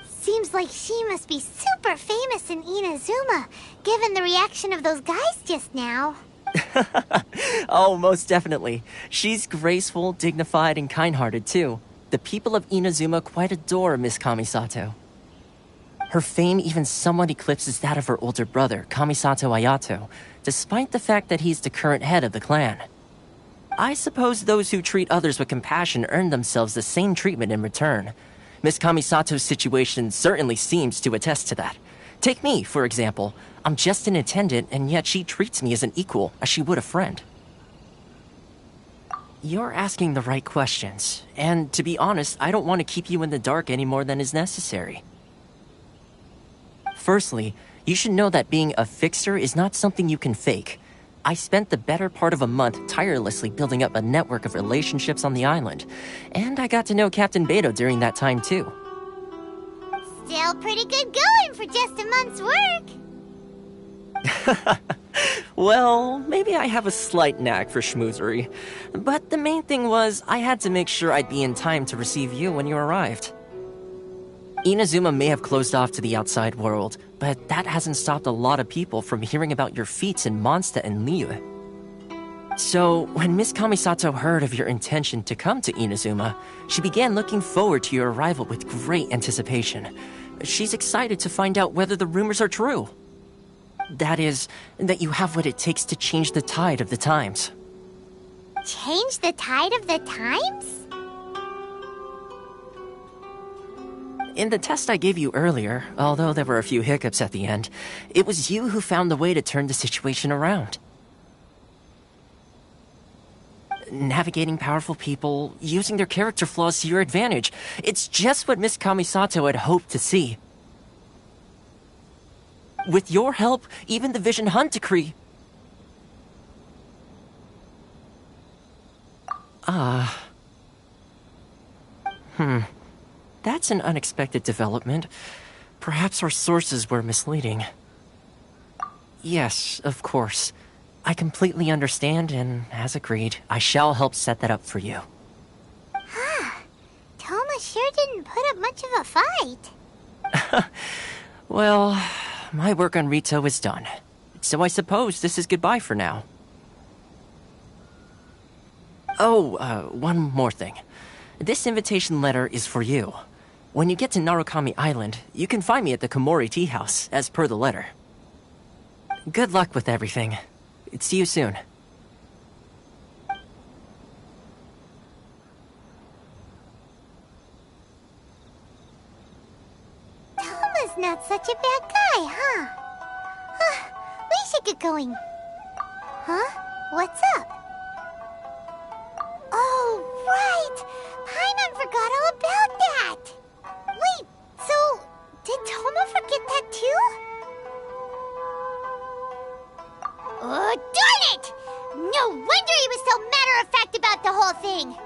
Speaker 3: Seems like she must be super famous in Inazuma, given the reaction of those guys just now.
Speaker 5: Oh, most definitely. She's graceful, dignified, and kind-hearted, too. The people of Inazuma quite adore Miss Kamisato. Her fame even somewhat eclipses that of her older brother, Kamisato Ayato, despite the fact that he's the current head of the clan. I suppose those who treat others with compassion earn themselves the same treatment in return. Miss Kamisato's situation certainly seems to attest to that. Take me, for example. I'm just an attendant, and yet she treats me as an equal, as she would a friend. You're asking the right questions, and to be honest, I don't want to keep you in the dark any more than is necessary. Firstly, you should know that being a fixer is not something you can fake. I spent the better part of a month tirelessly building up a network of relationships on the island, and I got to know Captain Beto during that time too.
Speaker 3: Still pretty good going for just a month's work.
Speaker 5: Well, maybe I have a slight knack for schmoozery, but the main thing was I had to make sure I'd be in time to receive you when you arrived. Inazuma may have closed off to the outside world, but that hasn't stopped a lot of people from hearing about your feats in Mondstadt and Liyue. So, when Miss Kamisato heard of your intention to come to Inazuma, she began looking forward to your arrival with great anticipation. She's excited to find out whether the rumors are true. That is, that you have what it takes to change the tide of the times.
Speaker 3: Change the tide of the times?
Speaker 5: In the test I gave you earlier, although there were a few hiccups at the end, it was you who found the way to turn the situation around. Navigating powerful people, using their character flaws to your advantage, it's just what Miss Kamisato had hoped to see. With your help, even the Vision Hunt Decree... That's an unexpected development. Perhaps our sources were misleading. Yes, of course. I completely understand, and as agreed, I shall help set that up for you.
Speaker 3: Toma sure didn't put up much of a fight.
Speaker 5: Well, my work on Rito is done. So I suppose this is goodbye for now. Oh, one more thing. This invitation letter is for you. When you get to Narukami Island, you can find me at the Komori Tea House, as per the letter. Good luck with everything. See you soon.
Speaker 3: Toma's not such a bad guy, huh? We should get going. Huh? What's up? Oh, right! Paimon forgot all about that! Wait, so did Toma forget that too? Oh, darn it! No wonder he was so matter-of-fact about the whole thing!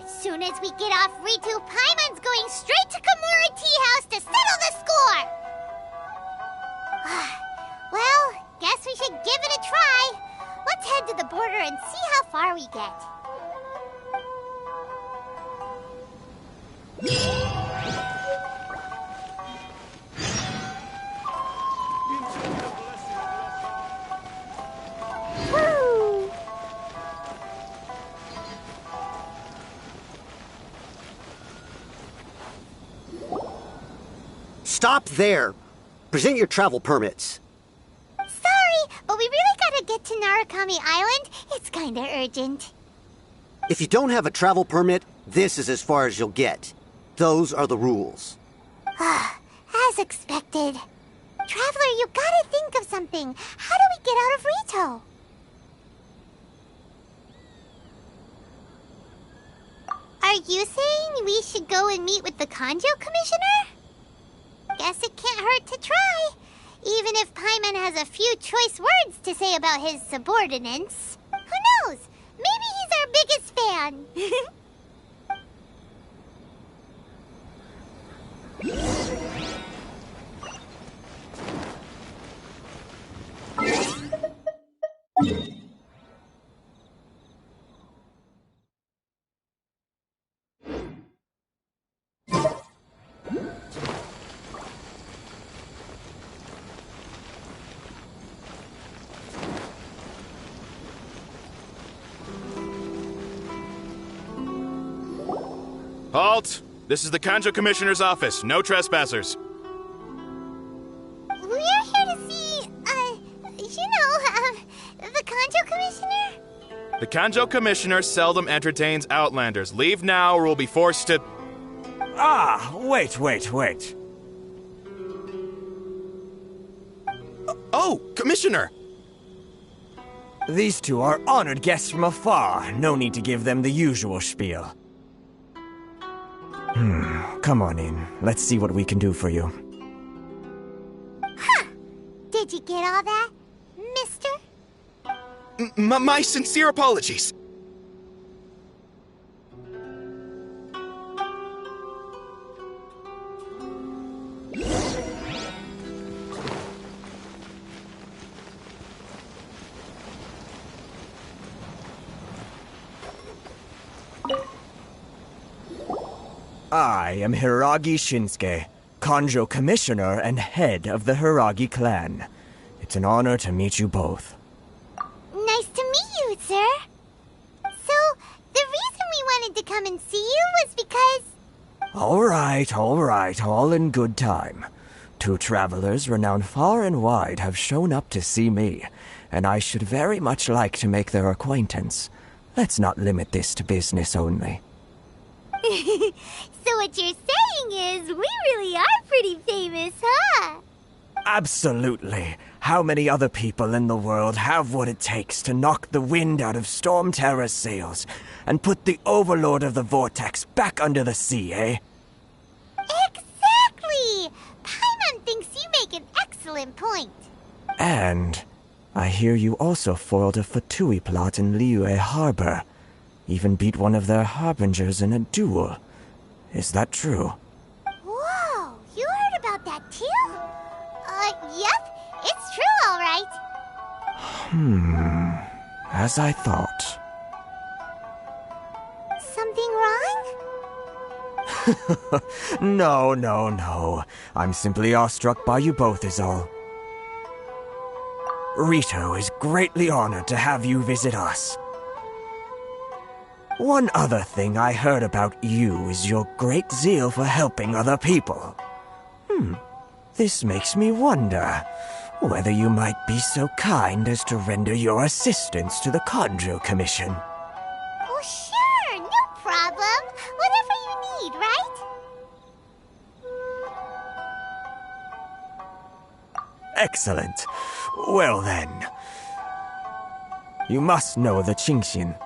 Speaker 3: As soon as we get off Ritu, Paimon's going straight to Komori Tea House to settle the score! Well, guess we should give it a try. Let's head to the border and see how far we get. Woo!
Speaker 11: Stop there! Present your travel permits.
Speaker 3: Sorry, but we really gotta get to Narukami Island. It's kinda urgent.
Speaker 11: If you don't have a travel permit, this is as far as you'll get. Those are the rules.
Speaker 3: As expected. Traveler, you gotta think of something. How do we get out of Rito? Are you saying we should go and meet with the Kanjo Commissioner? Guess it can't hurt to try. Even if Paimon has a few choice words to say about his subordinates. Who knows? Maybe he's our biggest fan.
Speaker 12: Halt! This is the Kanjo Commissioner's office. No trespassers.
Speaker 3: We're here to see, the Kanjo Commissioner?
Speaker 12: The Kanjo Commissioner seldom entertains Outlanders. Leave now or we'll be forced to...
Speaker 2: Ah, wait.
Speaker 12: Oh, Commissioner!
Speaker 2: These two are honored guests from afar. No need to give them the usual spiel. Come on in. Let's see what we can do for you.
Speaker 3: Huh! Did you get all that, mister?
Speaker 12: My sincere apologies.
Speaker 2: I am Hiragi Shinsuke, Kanjo Commissioner and head of the Hiragi clan. It's an honor to meet you both.
Speaker 3: Nice to meet you, sir. So, the reason we wanted to come and see you was because...
Speaker 2: All right, all in good time. Two travelers renowned far and wide have shown up to see me, and I should very much like to make their acquaintance. Let's not limit this to business only.
Speaker 3: So what you're saying is, we really are pretty famous, huh?
Speaker 2: Absolutely. How many other people in the world have what it takes to knock the wind out of Storm Terror's sails and put the Overlord of the Vortex back under the sea, eh?
Speaker 3: Exactly! Paimon thinks you make an excellent point.
Speaker 2: And I hear you also foiled a Fatui plot in Liyue Harbor. Even beat one of their harbingers in a duel. Is that true?
Speaker 3: Whoa, you heard about that too? Yep, it's true, all right.
Speaker 2: As I thought.
Speaker 3: Something wrong?
Speaker 2: No. I'm simply awestruck by you both is all. Rito is greatly honored to have you visit us. One other thing I heard about you is your great zeal for helping other people. This makes me wonder whether you might be so kind as to render your assistance to the Kanjo Commission.
Speaker 3: Oh, sure, no problem. Whatever you need, right?
Speaker 2: Excellent. Well then. You must know the Qingxin.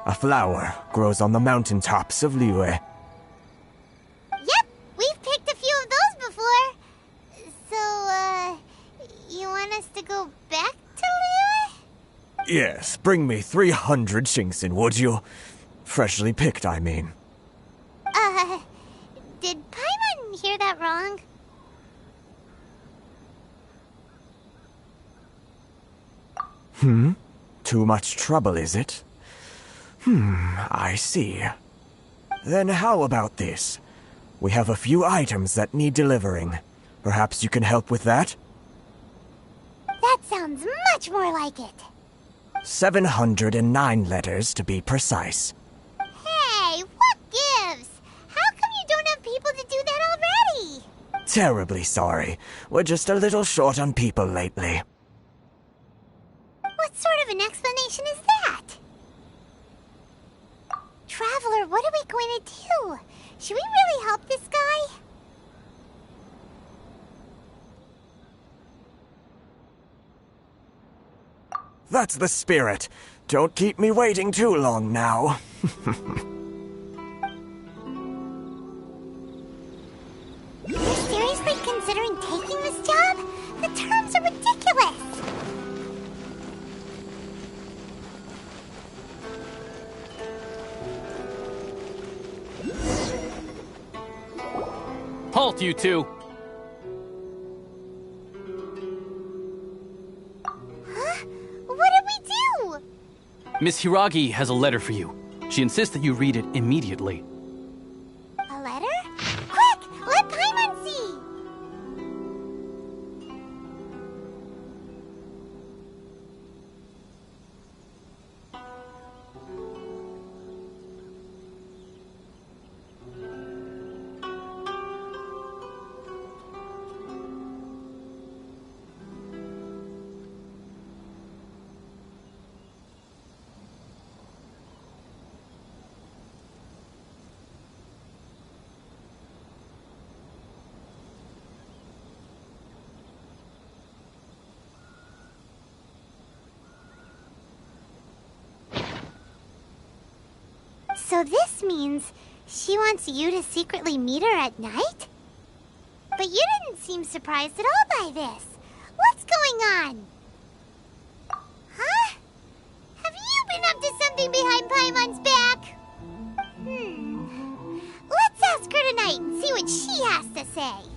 Speaker 2: A flower grows on the mountaintops of Liyue.
Speaker 3: Yep, we've picked a few of those before. So, you want us to go back to Liyue?
Speaker 2: Yes, bring me 300 Qingxin, would you? Freshly picked, I mean.
Speaker 3: Did Paimon hear that wrong?
Speaker 2: Too much trouble, is it? I see. Then how about this? We have a few items that need delivering. Perhaps you can help with that?
Speaker 3: That sounds much more like it.
Speaker 2: 709 letters, to be precise.
Speaker 3: Hey, what gives? How come you don't have people to do that already?
Speaker 2: Terribly sorry. We're just a little short on people lately.
Speaker 3: What sort of an explanation is that? Traveler, what are we going to do? Should we really help this guy?
Speaker 2: That's the spirit. Don't keep me waiting too long now.
Speaker 3: You're seriously considering taking this job? The terms are ridiculous.
Speaker 8: Halt, you two!
Speaker 3: Huh? What did we do?
Speaker 8: Miss Hiragi has a letter for you. She insists that you read it immediately.
Speaker 3: A letter? Quick! Let Paimon see! So this means she wants you to secretly meet her at night? But you didn't seem surprised at all by this. What's going on? Huh? Have you been up to something behind Paimon's back? Let's ask her tonight and see what she has to say.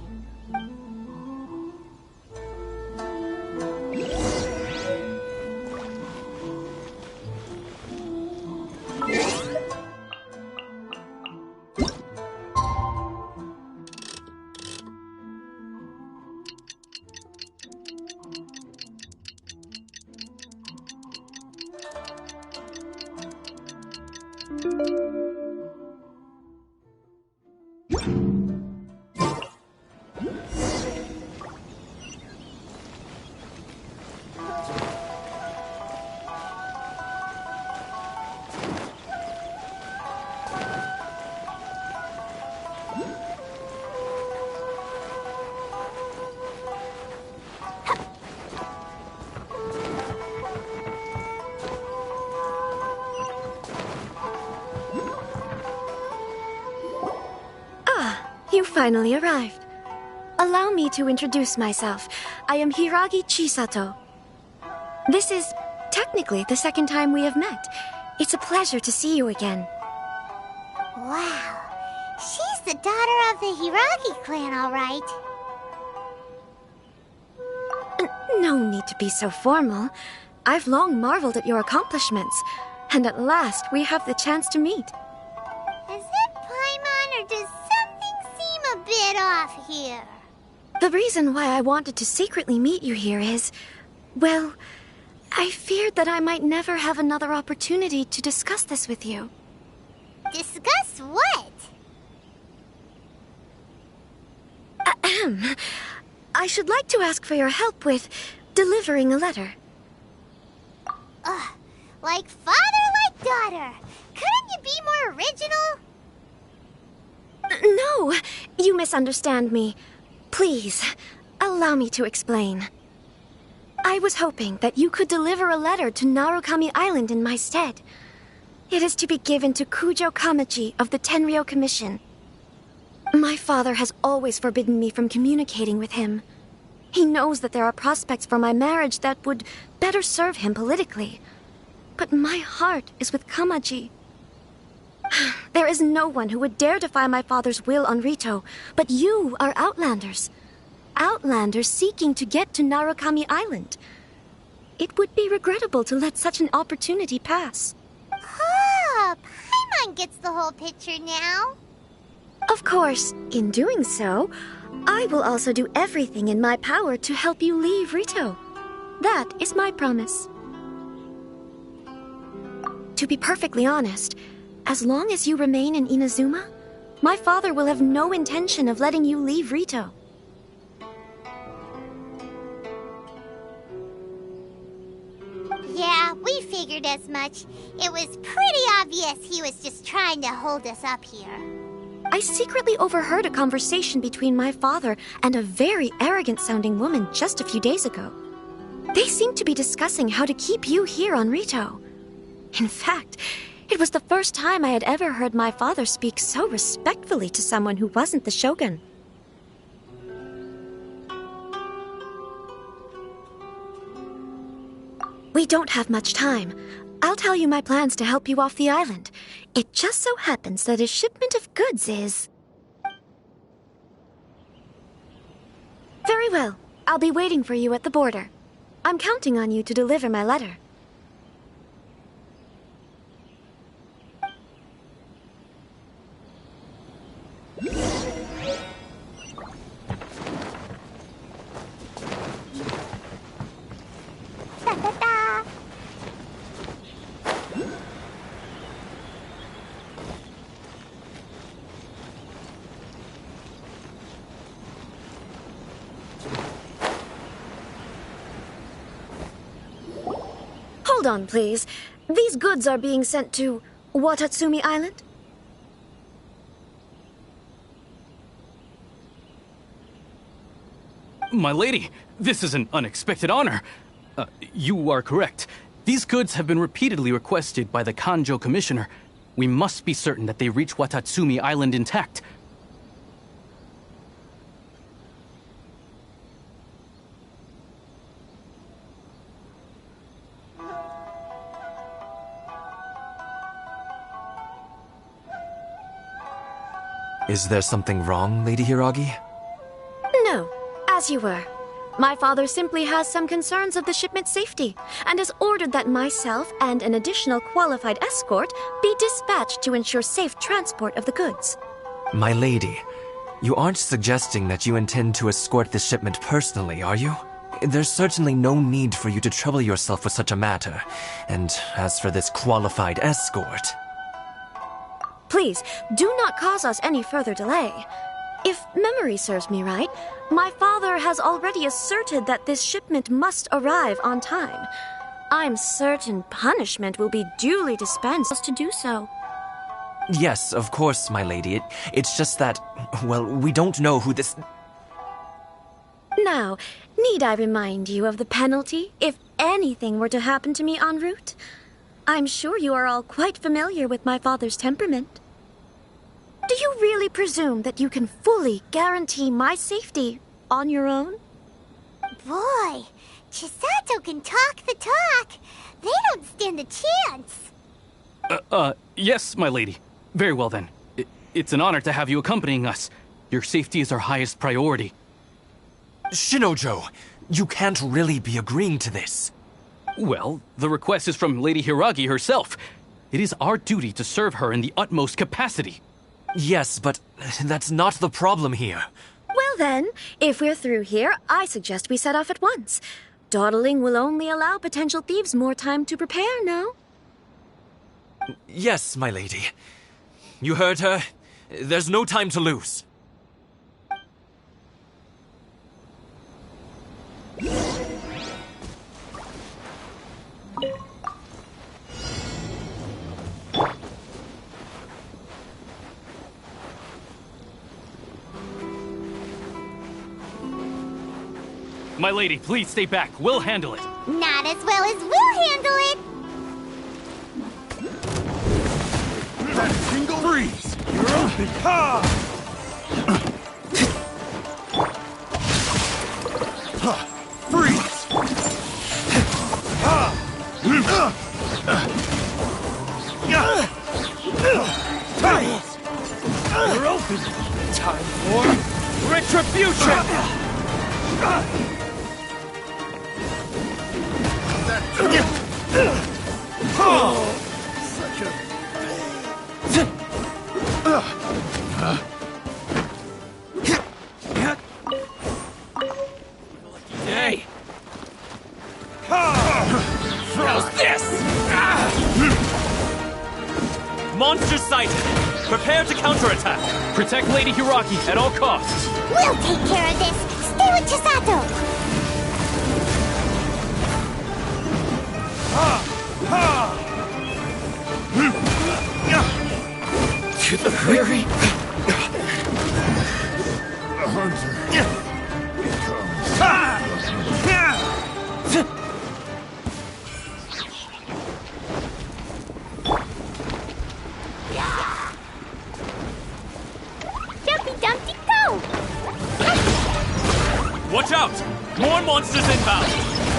Speaker 13: You finally arrived. Allow me to introduce myself. I am Hiragi Chisato. This is technically the second time we have met. It's a pleasure to see you again.
Speaker 3: Wow. She's the daughter of the Hiragi clan, all right.
Speaker 13: No need to be so formal. I've long marveled at your accomplishments. And at last, we have the chance to meet.
Speaker 3: Is it Paimon, or does something seem a bit off here?
Speaker 13: The reason why I wanted to secretly meet you here is, well, I feared that I might never have another opportunity to discuss this with you.
Speaker 3: Discuss what?
Speaker 13: Ahem. I should like to ask for your help with delivering a letter.
Speaker 3: Like father, like daughter. Couldn't you be more original?
Speaker 13: No, you misunderstand me. Please, allow me to explain. I was hoping that you could deliver a letter to Narukami Island in my stead. It is to be given to Kujo Kamachi of the Tenryou Commission. My father has always forbidden me from communicating with him. He knows that there are prospects for my marriage that would better serve him politically. But my heart is with Kamachi. There is no one who would dare defy my father's will on Rito, but you are Outlanders. Outlanders seeking to get to Narukami Island. It would be regrettable to let such an opportunity pass.
Speaker 3: Oh, Paimon gets the whole picture now.
Speaker 13: Of course, in doing so, I will also do everything in my power to help you leave Rito. That is my promise. To be perfectly honest, as long as you remain in Inazuma, my father will have no intention of letting you leave Rito.
Speaker 3: Yeah, we figured as much. It was pretty obvious he was just trying to hold us up here.
Speaker 13: I secretly overheard a conversation between my father and a very arrogant-sounding woman just a few days ago. They seemed to be discussing how to keep you here on Rito. In fact, it was the first time I had ever heard my father speak so respectfully to someone who wasn't the Shogun. We don't have much time. I'll tell you my plans to help you off the island. It just so happens that a shipment of goods is... Very well. I'll be waiting for you at the border. I'm counting on you to deliver my letter.
Speaker 3: Ta-ta-ta!
Speaker 13: Hold on, please. These goods are being sent to Watatsumi Island?
Speaker 14: My lady, this is an unexpected honor. You are correct. These goods have been repeatedly requested by the Kanjo Commissioner. We must be certain that they reach Watatsumi Island intact.
Speaker 2: Is there something wrong, Lady Hiragi?
Speaker 13: No, as you were. My father simply has some concerns of the shipment's safety, and has ordered that myself and an additional qualified escort be dispatched to ensure safe transport of the goods.
Speaker 2: My lady, you aren't suggesting that you intend to escort this shipment personally, are you? There's certainly no need for you to trouble yourself with such a matter. And as for this qualified escort...
Speaker 13: Please, do not cause us any further delay. If memory serves me right, my father has already asserted that this shipment must arrive on time. I'm certain punishment will be duly dispensed to do so.
Speaker 2: Yes, of course, my lady. It's just that, well, we don't know who this...
Speaker 13: Now, need I remind you of the penalty if anything were to happen to me en route? I'm sure you are all quite familiar with my father's temperament. Do you really presume that you can fully guarantee my safety on your own?
Speaker 3: Boy, Chisato can talk the talk. They don't stand a chance.
Speaker 14: Yes, my lady. Very well then. It's an honor to have you accompanying us. Your safety is our highest priority.
Speaker 2: Shinojo, you can't really be agreeing to this.
Speaker 14: Well, the request is from Lady Hiragi herself. It is our duty to serve her in the utmost capacity.
Speaker 2: Yes, but that's not the problem here.
Speaker 13: Well then, if we're through here, I suggest we set off at once. Dawdling will only allow potential thieves more time to prepare, no?
Speaker 2: Yes, my lady. You heard her. There's no time to lose.
Speaker 14: My lady, please stay back. We'll handle it.
Speaker 3: Not as well as we'll handle it.
Speaker 15: Freeze! You're open! Ha! Freeze! Ha! You're open! Time for retribution! Hey! How's this?
Speaker 14: Monster sighted! Prepare to counterattack! Protect Lady Hiraki at all costs!
Speaker 3: We'll take care of this. Stay with Chisato.
Speaker 15: To the fairy? The hunter
Speaker 3: Jumpy Dumpty go!
Speaker 14: Watch out! More monsters inbound!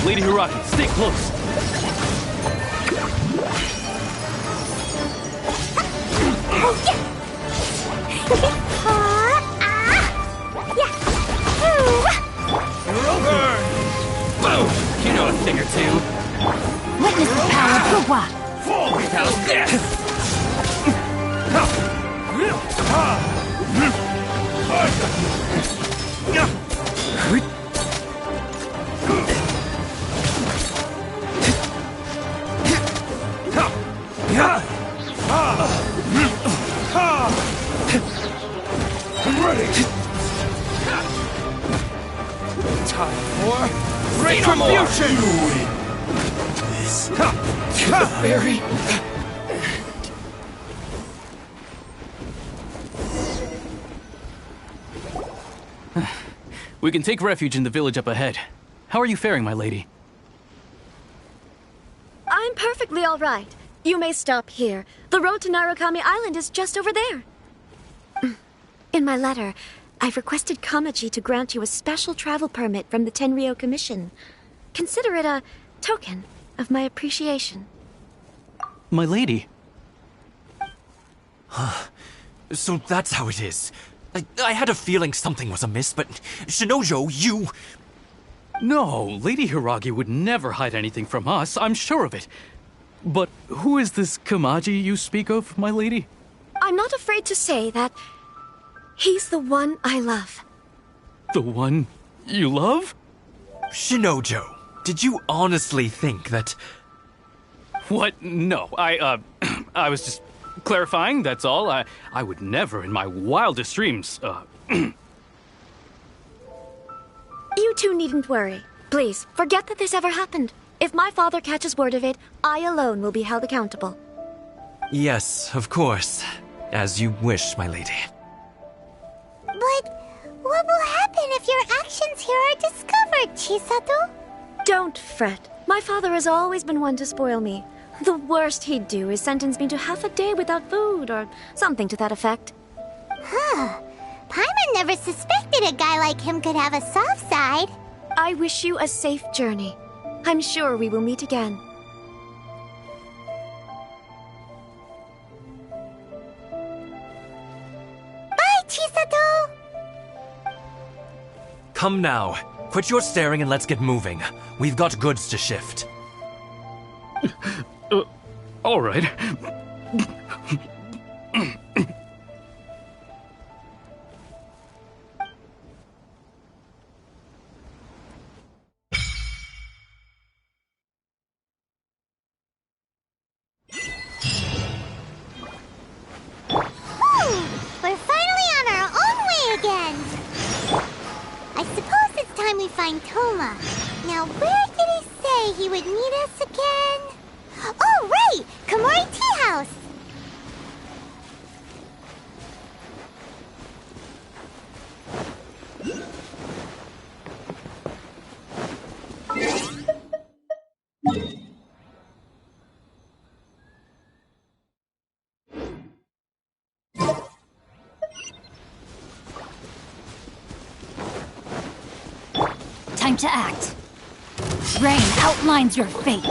Speaker 14: Lady Hiraki, stay close! Boom! You know a thing or two.
Speaker 6: Witness the power of Gugwa.
Speaker 15: How's this? I'm ready. Time for retribution! To the fairy?
Speaker 14: We can take refuge in the village up ahead. How are you faring, my lady?
Speaker 13: I'm perfectly all right. You may stop here. The road to Narukami Island is just over there. In my letter, I've requested Kamaji to grant you a special travel permit from the Tenryou Commission. Consider it a token of my appreciation.
Speaker 14: My lady?
Speaker 16: So that's how it is. I had a feeling something was amiss, but Shinojo, you...
Speaker 14: No, Lady Hiragi would never hide anything from us, I'm sure of it. But who is this Kamaji you speak of, my lady?
Speaker 13: I'm not afraid to say that he's the one I love.
Speaker 14: The one you love?
Speaker 16: Shinojo, did you honestly think that...
Speaker 14: What? No, I was just clarifying, that's all. I would never in my wildest dreams,
Speaker 13: You two needn't worry. Please, forget that this ever happened. If my father catches word of it, I alone will be held accountable.
Speaker 16: Yes, of course. As you wish, my lady.
Speaker 3: But what will happen if your actions here are discovered, Chisato?
Speaker 13: Don't fret. My father has always been one to spoil me. The worst he'd do is sentence me to half a day without food, or something to that effect.
Speaker 3: Huh. Paimon never suspected a guy like him could have a soft side.
Speaker 13: I wish you a safe journey. I'm sure we will meet again.
Speaker 3: Bye, Chisato!
Speaker 16: Come now. Quit your staring and let's get moving. We've got goods to shift.
Speaker 14: All right.
Speaker 3: We're finally on our own way again! I suppose it's time we find Toma. Now, where did he say he would meet us again? Oh, right! Komori Tea House!
Speaker 6: Time to act. Rain outlines your fate.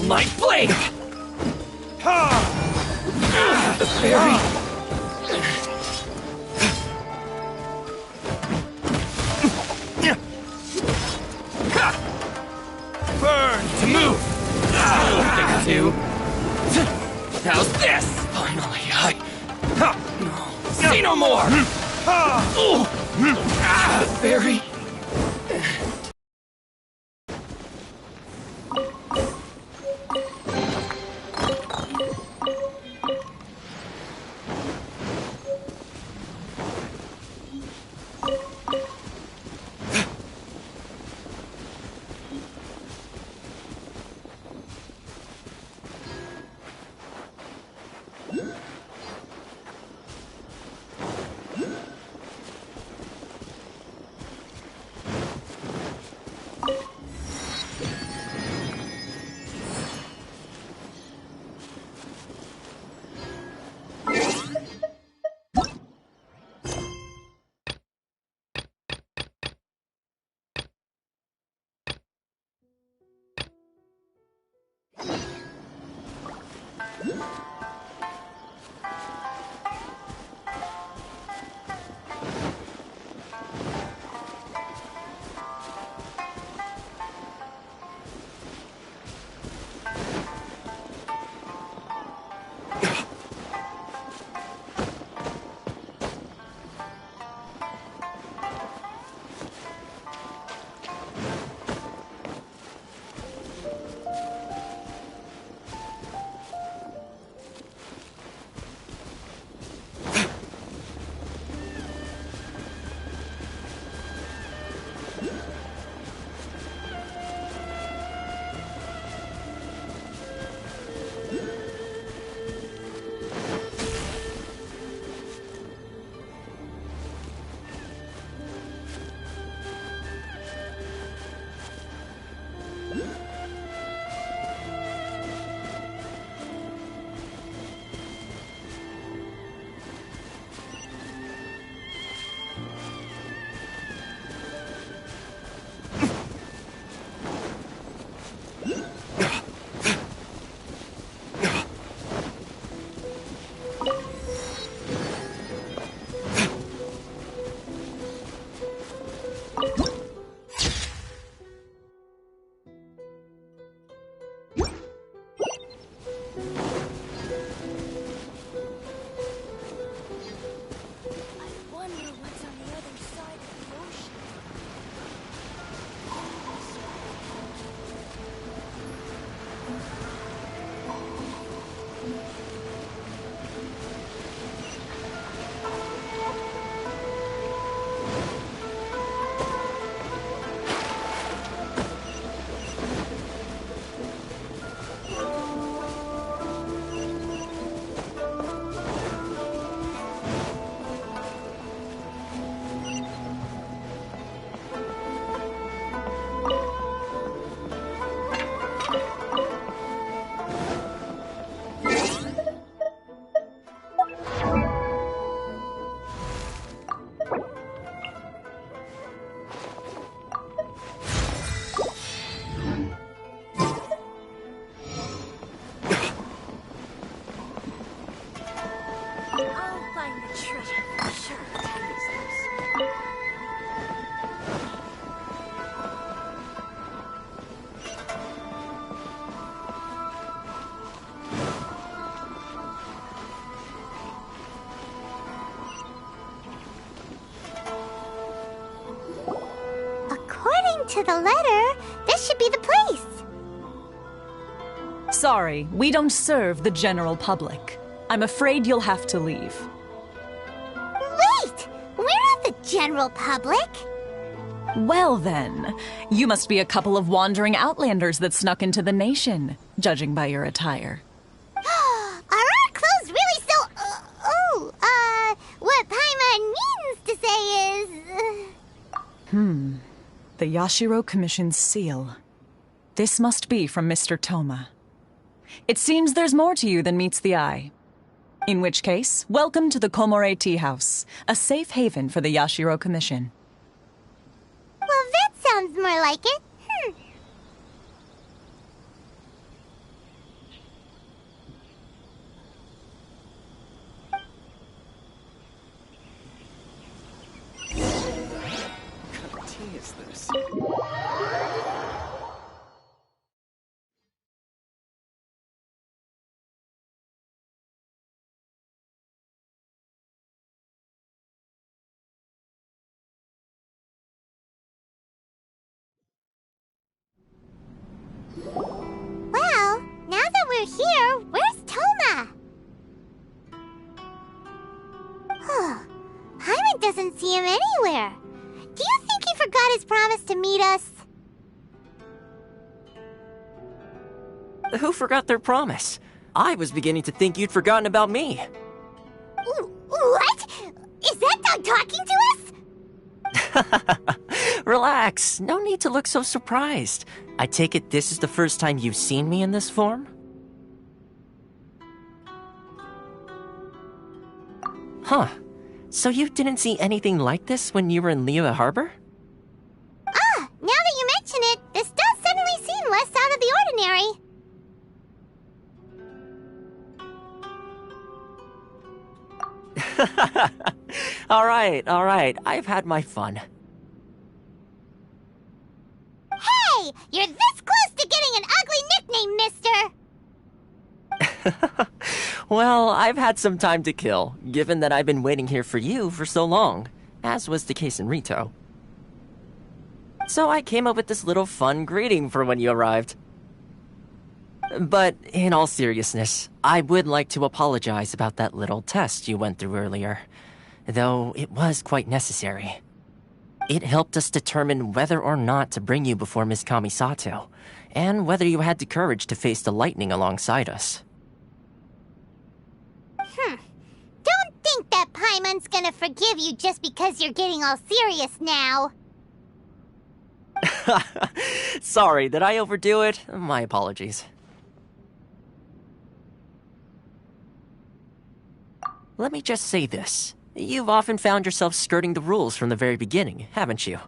Speaker 15: Light blade! The fairy! How's this? Finally, say no more! Fairy.
Speaker 3: To the letter, this should be the place.
Speaker 17: Sorry, we don't serve the general public. I'm afraid you'll have to leave.
Speaker 3: Wait! We're not the general public.
Speaker 17: Well then, you must be a couple of wandering outlanders that snuck into the nation, judging by your attire.
Speaker 3: Are our clothes really so... what Paimon means to say is...
Speaker 17: The Yashiro Commission's seal. This must be from Mr. Toma. It seems there's more to you than meets the eye. In which case, welcome to the Komore Tea House, a safe haven for the Yashiro Commission.
Speaker 3: Well, that sounds more like it.
Speaker 2: What kind of tea is this?
Speaker 3: Well, now that we're here, where's Toma? Paimon doesn't see him anywhere. Do you think he forgot his promise to meet us?
Speaker 5: Who forgot their promise? I was beginning to think you'd forgotten about me.
Speaker 3: What? Is that dog talking to us?
Speaker 5: Relax, no need to look so surprised. I take it this is the first time you've seen me in this form? Huh. So you didn't see anything like this when you were in Liyue Harbor?
Speaker 3: Now that you mention it, this does suddenly seem less out of the ordinary.
Speaker 5: Alright, I've had my fun.
Speaker 3: Hey! You're this close to getting an ugly nickname, mister!
Speaker 5: Well, I've had some time to kill, given that I've been waiting here for you for so long, as was the case in Rito. So I came up with this little fun greeting for when you arrived. But in all seriousness, I would like to apologize about that little test you went through earlier, though it was quite necessary. It helped us determine whether or not to bring you before Miss Kamisato, and whether you had the courage to face the lightning alongside us.
Speaker 3: Don't think that Paimon's gonna forgive you just because you're getting all serious now.
Speaker 5: Sorry, did I overdo it? My apologies. Let me just say this. You've often found yourself skirting the rules from the very beginning, haven't you?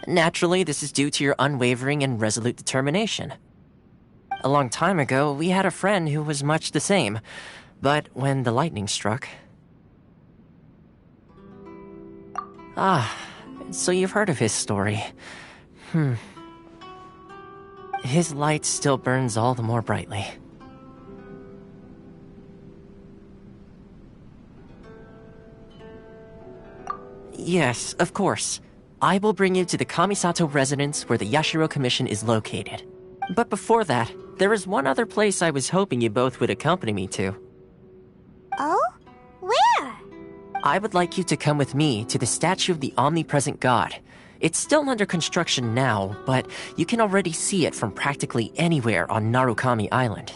Speaker 5: Naturally, this is due to your unwavering and resolute determination. A long time ago, we had a friend who was much the same, but when the lightning struck... so you've heard of his story. His light still burns all the more brightly. Yes, of course. I will bring you to the Kamisato residence where the Yashiro Commission is located. But before that, there is one other place I was hoping you both would accompany me to.
Speaker 3: Oh? Where?
Speaker 5: I would like you to come with me to the statue of the omnipresent god. It's still under construction now, but you can already see it from practically anywhere on Narukami Island.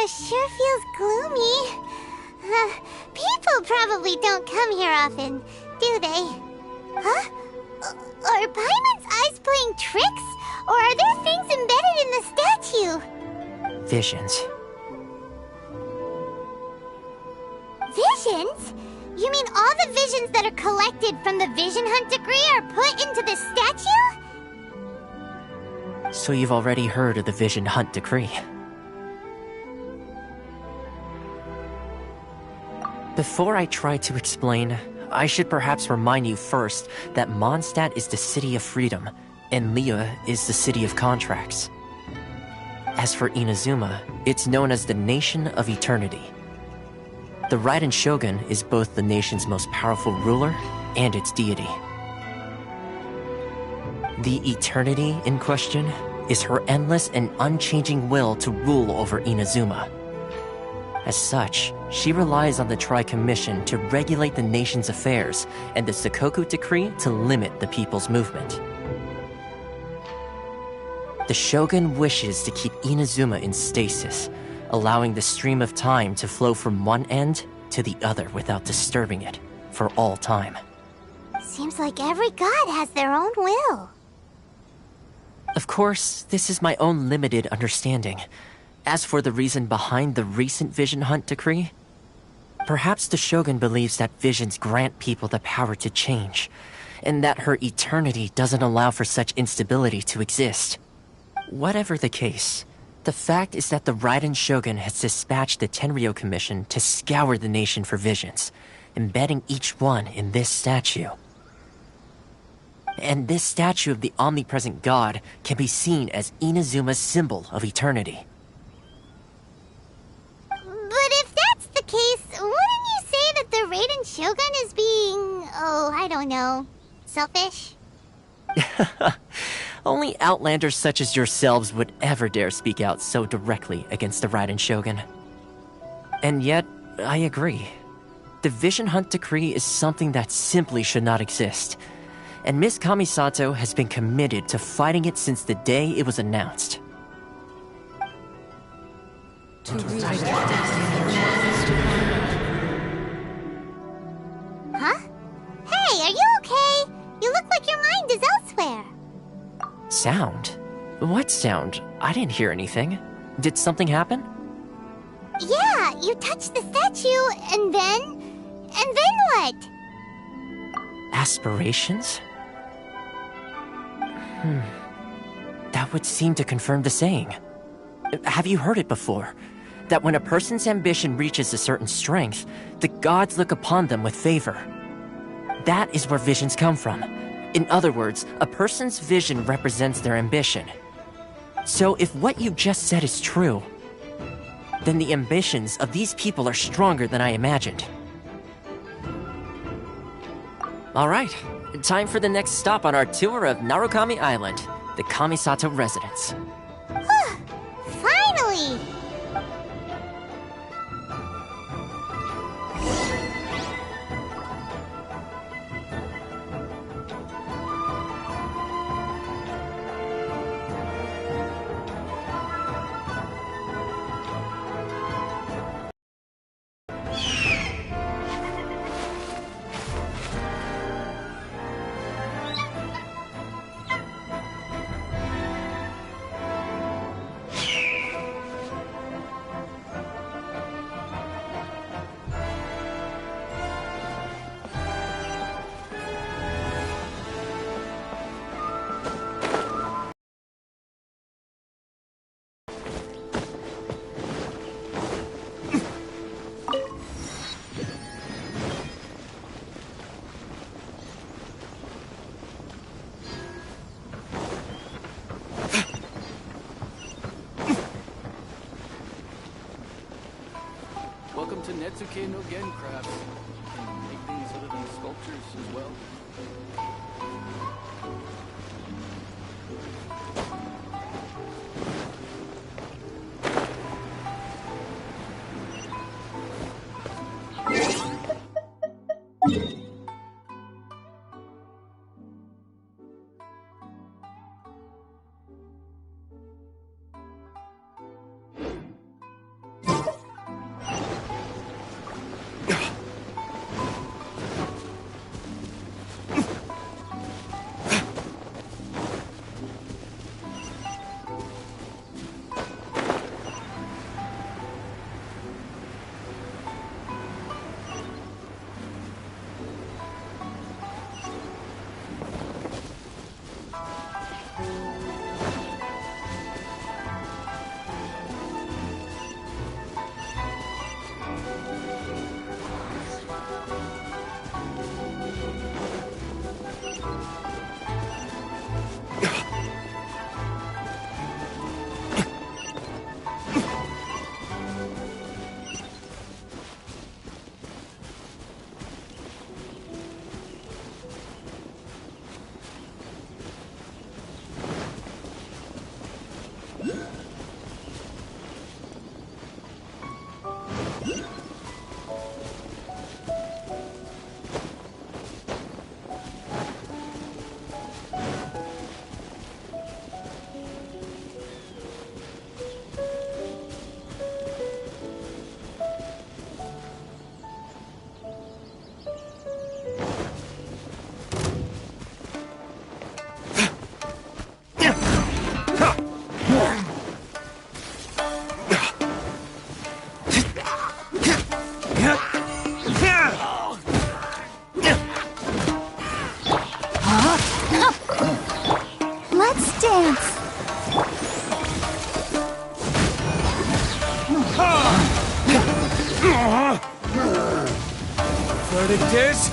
Speaker 3: Sure feels gloomy. People probably don't come here often, do they? Huh? Are Paimon's eyes playing tricks? Or are there things embedded in the statue?
Speaker 5: Visions.
Speaker 3: Visions? You mean all the visions that are collected from the Vision Hunt degree are put into the statue?
Speaker 5: So you've already heard of the Vision Hunt decree. Before I try to explain, I should perhaps remind you first that Mondstadt is the city of freedom, and Liyue is the city of contracts. As for Inazuma, it's known as the Nation of Eternity. The Raiden Shogun is both the nation's most powerful ruler and its deity. The eternity in question is her endless and unchanging will to rule over Inazuma. As such, she relies on the Tri-Commission to regulate the nation's affairs and the Sakoku Decree to limit the people's movement. The Shogun wishes to keep Inazuma in stasis, allowing the stream of time to flow from one end to the other without disturbing it for all time.
Speaker 3: Seems like every god has their own will.
Speaker 5: Of course, this is my own limited understanding. As for the reason behind the recent Vision Hunt decree, perhaps the Shogun believes that visions grant people the power to change, and that her eternity doesn't allow for such instability to exist. Whatever the case, the fact is that the Raiden Shogun has dispatched the Tenryo Commission to scour the nation for visions, embedding each one in this statue. And this statue of the omnipresent god can be seen as Inazuma's symbol of eternity.
Speaker 3: But if that's the case, wouldn't you say that the Raiden Shogun is being, I don't know, selfish?
Speaker 5: Only outlanders such as yourselves would ever dare speak out so directly against the Raiden Shogun. And yet, I agree. The Vision Hunt decree is something that simply should not exist. And Miss Kamisato has been committed to fighting it since the day it was announced.
Speaker 3: Huh? Hey, are you okay? You look like your mind is elsewhere.
Speaker 5: Sound? What sound? I didn't hear anything. Did something happen?
Speaker 3: Yeah, you touched the statue, and then what?
Speaker 5: Aspirations? That would seem to confirm the saying. Have you heard it before? That when a person's ambition reaches a certain strength, the gods look upon them with favor. That is where visions come from. In other words, a person's vision represents their ambition. So if what you just said is true, then the ambitions of these people are stronger than I imagined. Alright, time for the next stop on our tour of Narukami Island, the Kamisato residence.
Speaker 3: Finally!
Speaker 14: Welcome to Netsuke no Gen Crafts. Can you make things other than sculptures as well?
Speaker 9: this?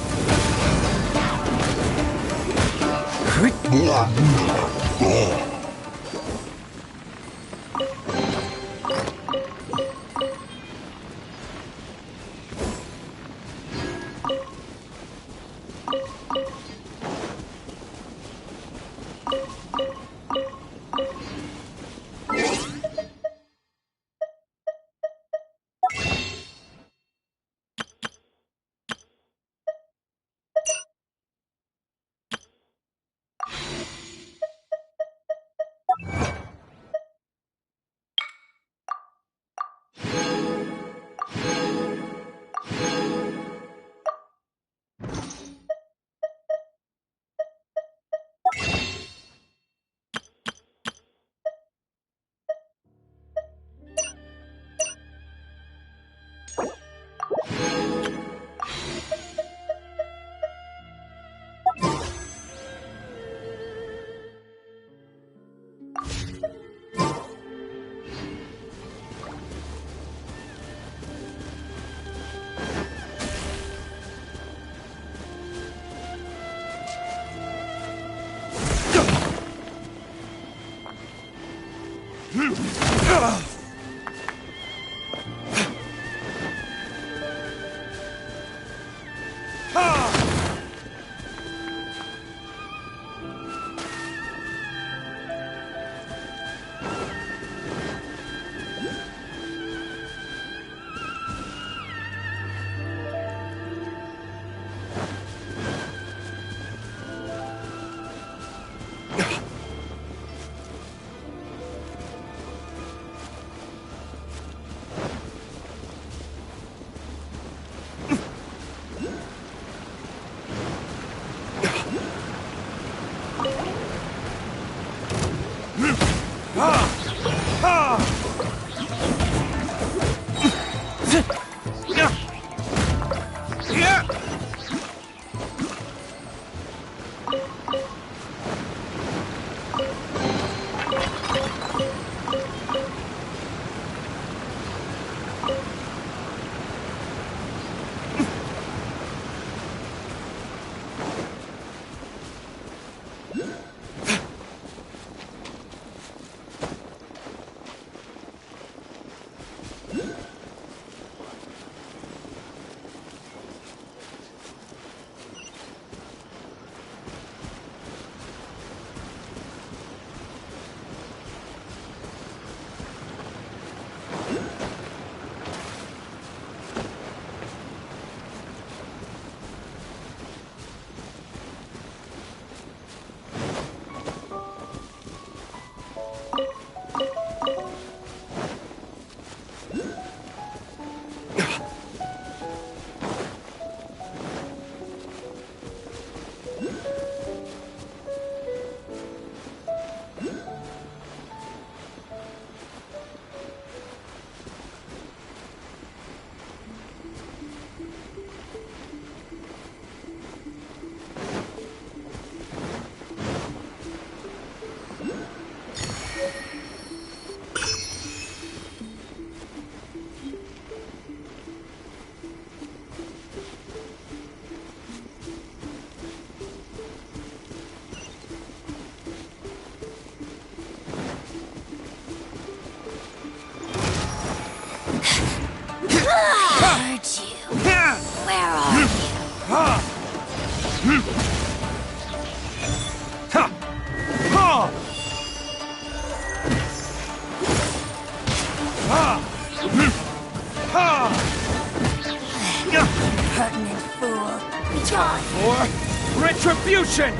Speaker 3: Pertinent fool. John.
Speaker 9: For retribution!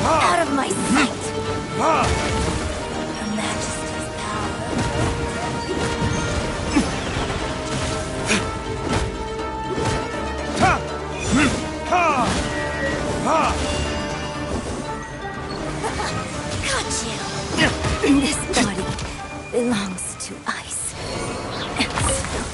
Speaker 3: Out of my sight. Your Majesty's Got you. This body belongs to ice and snow.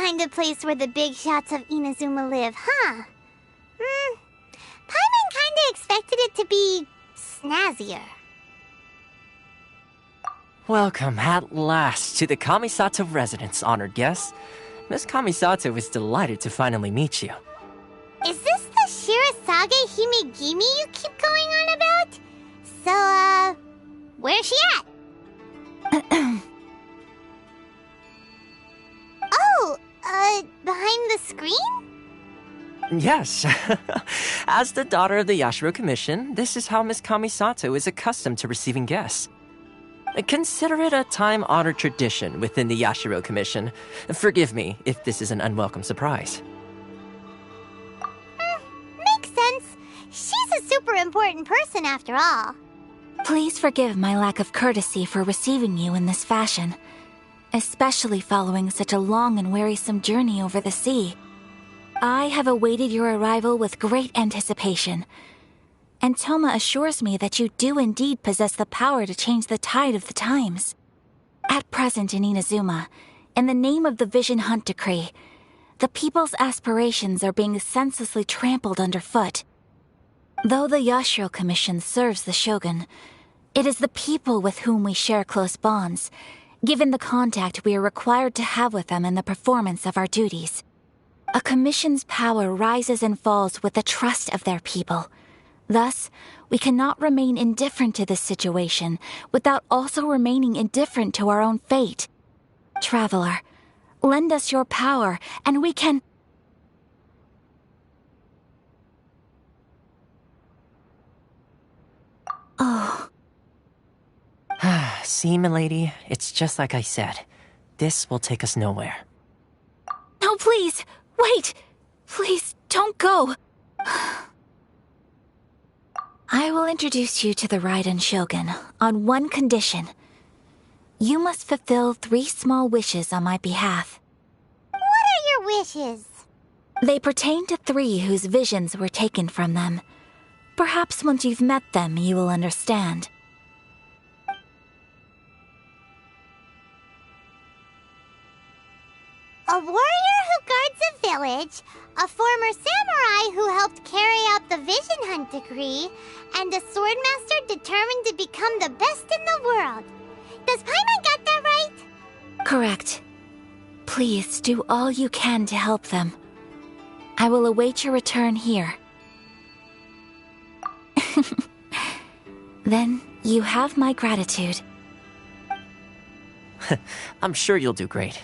Speaker 3: kind of place where the big shots of Inazuma live, huh? Paimon kinda expected it to be snazzier.
Speaker 5: Welcome at last to the Kamisato residence, honored guests. Miss Kamisato is delighted to finally meet you.
Speaker 3: Is this the Shirasage Himegimi you keep going on about? So, where's she at? Oh, behind the screen?
Speaker 5: Yes. As the daughter of the Yashiro Commission, this is how Miss Kamisato is accustomed to receiving guests. Consider it a time-honored tradition within the Yashiro Commission. Forgive me if this is an unwelcome surprise.
Speaker 3: Makes sense. She's a super important person after all.
Speaker 4: Please forgive my lack of courtesy for receiving you in this fashion, especially following such a long and wearisome journey over the sea. I have awaited your arrival with great anticipation, and Toma assures me that you do indeed possess the power to change the tide of the times. At present in Inazuma, in the name of the Vision Hunt Decree, the people's aspirations are being senselessly trampled underfoot. Though the Yashiro Commission serves the Shogun, it is the people with whom we share close bonds, given the contact we are required to have with them in the performance of our duties. A commission's power rises and falls with the trust of their people. Thus, we cannot remain indifferent to this situation without also remaining indifferent to our own fate. Traveler, lend us your power, and we can... Oh.
Speaker 5: See, milady, it's just like I said. This will take us nowhere.
Speaker 4: No, please! Wait! Please, don't go! I will introduce you to the Raiden Shogun on one condition. You must fulfill 3 small wishes on my behalf.
Speaker 3: What are your wishes?
Speaker 4: They pertain to 3 whose visions were taken from them. Perhaps once you've met them, you will understand.
Speaker 3: A warrior who guards a village, a former samurai who helped carry out the Vision Hunt Decree, and a swordmaster determined to become the best in the world. Does Paimon got that right?
Speaker 4: Correct. Please do all you can to help them. I will await your return here. Then you have my gratitude.
Speaker 5: I'm sure you'll do great.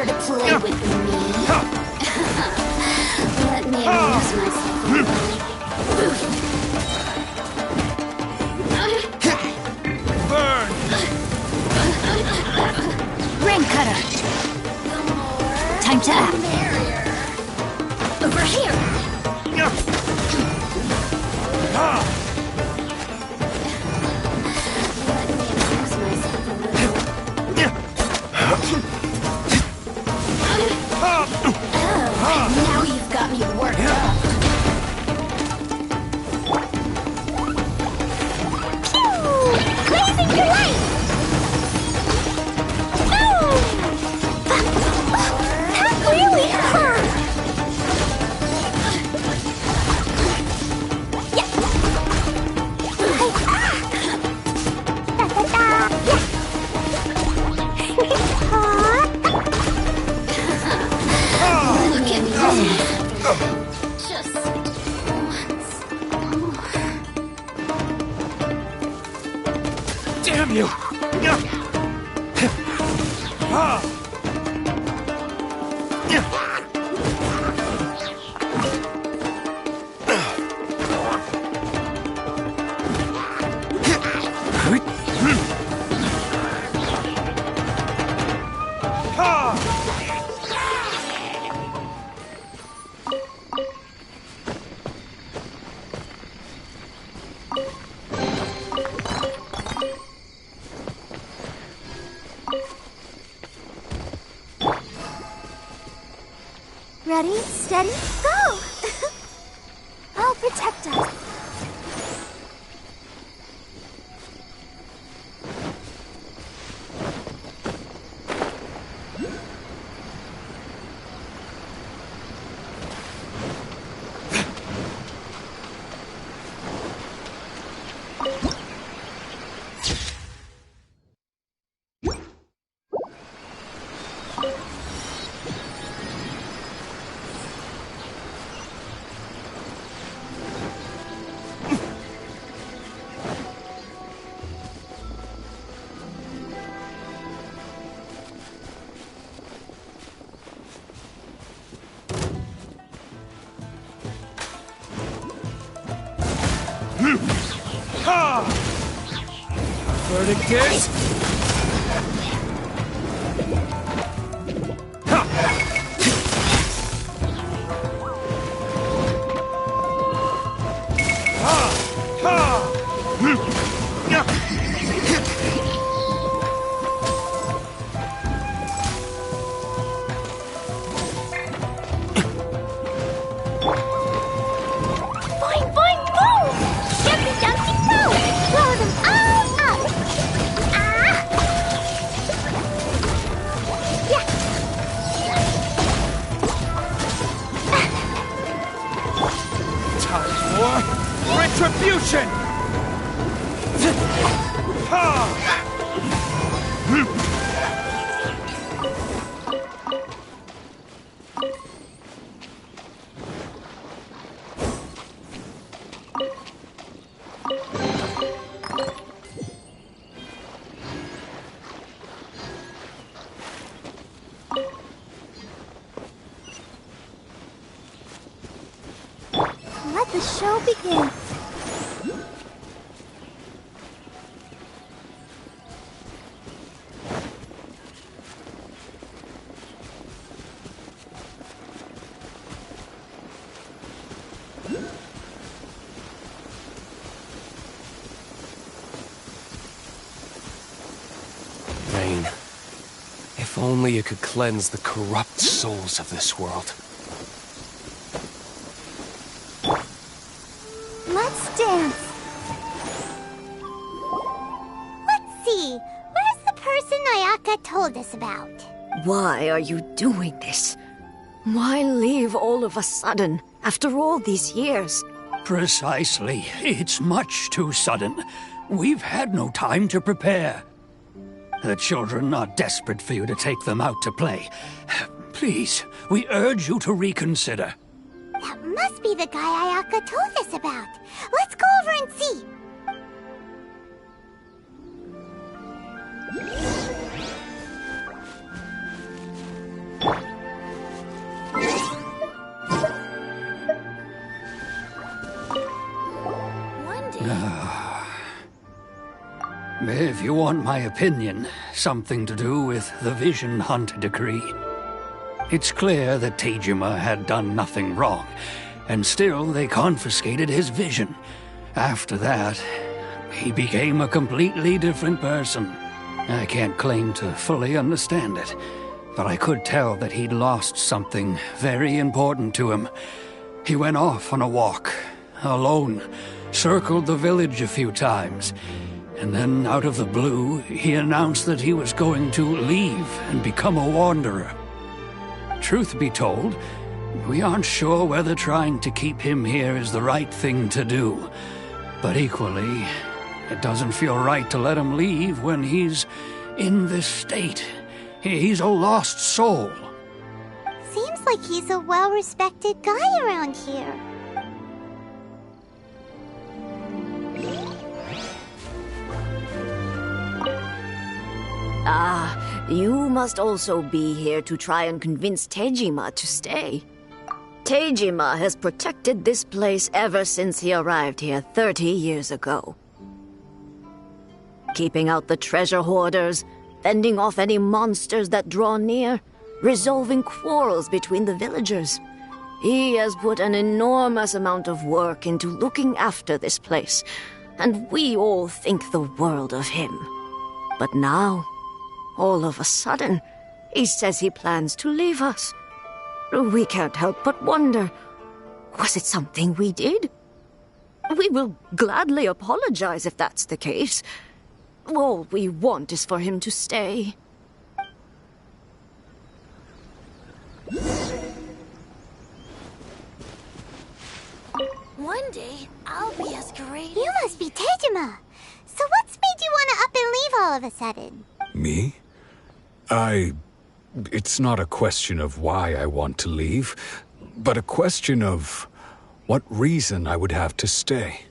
Speaker 18: care to play with me? Let me amuse myself a little.
Speaker 8: Burn!
Speaker 18: Rain cutter. Time to act. Over here. Now you've got me worked up.
Speaker 3: Blazing delight! That really hurt!
Speaker 18: Look at this. Just once more.
Speaker 8: Damn you!
Speaker 3: Ready, steady, go! I'll protect us.
Speaker 8: Verdict is...
Speaker 3: Boing, boing, boom! Jumpy, jumpy, go! Blow them all up! Ah! Yeah!
Speaker 8: Time for retribution!
Speaker 3: Let the show begin.
Speaker 1: Rain, if only you could cleanse the corrupt souls of this world.
Speaker 3: Let's dance. Let's see. Where's the person Ayaka told us about?
Speaker 19: Why are you doing this? Why leave all of a sudden, after all these years?
Speaker 8: Precisely. It's much too sudden. We've had no time to prepare. The children are desperate for you to take them out to play. Please, we urge you to reconsider.
Speaker 3: That must be the guy Ayaka told us about. Let's go over and see.
Speaker 8: If you want my opinion, something to do with the Vision Hunt decree. It's clear that Tejima had done nothing wrong, and still they confiscated his vision. After that, he became a completely different person. I can't claim to fully understand it, but I could tell that he'd lost something very important to him. He went off on a walk, alone, circled the village a few times, and then out of the blue, he announced that he was going to leave and become a wanderer. Truth be told, we aren't sure whether trying to keep him here is the right thing to do, but equally, it doesn't feel right to let him leave when he's in this state. He's a lost soul.
Speaker 3: Seems like he's a well-respected guy around here.
Speaker 19: Ah, you must also be here to try and convince Tejima to stay. Tejima has protected this place ever since he arrived here 30 years ago. Keeping out the treasure hoarders, fending off any monsters that draw near, resolving quarrels between the villagers. He has put an enormous amount of work into looking after this place, and we all think the world of him. But now, all of a sudden, he says he plans to leave us. We can't help but wonder, was it something we did? We will gladly apologize if that's the case. All we want is for him to stay.
Speaker 18: One day, I'll be as great.
Speaker 3: You must be Tejima. So what's made you want to up and leave all of a sudden?
Speaker 20: Me? It's not a question of why I want to leave, but a question of what reason I would have to stay.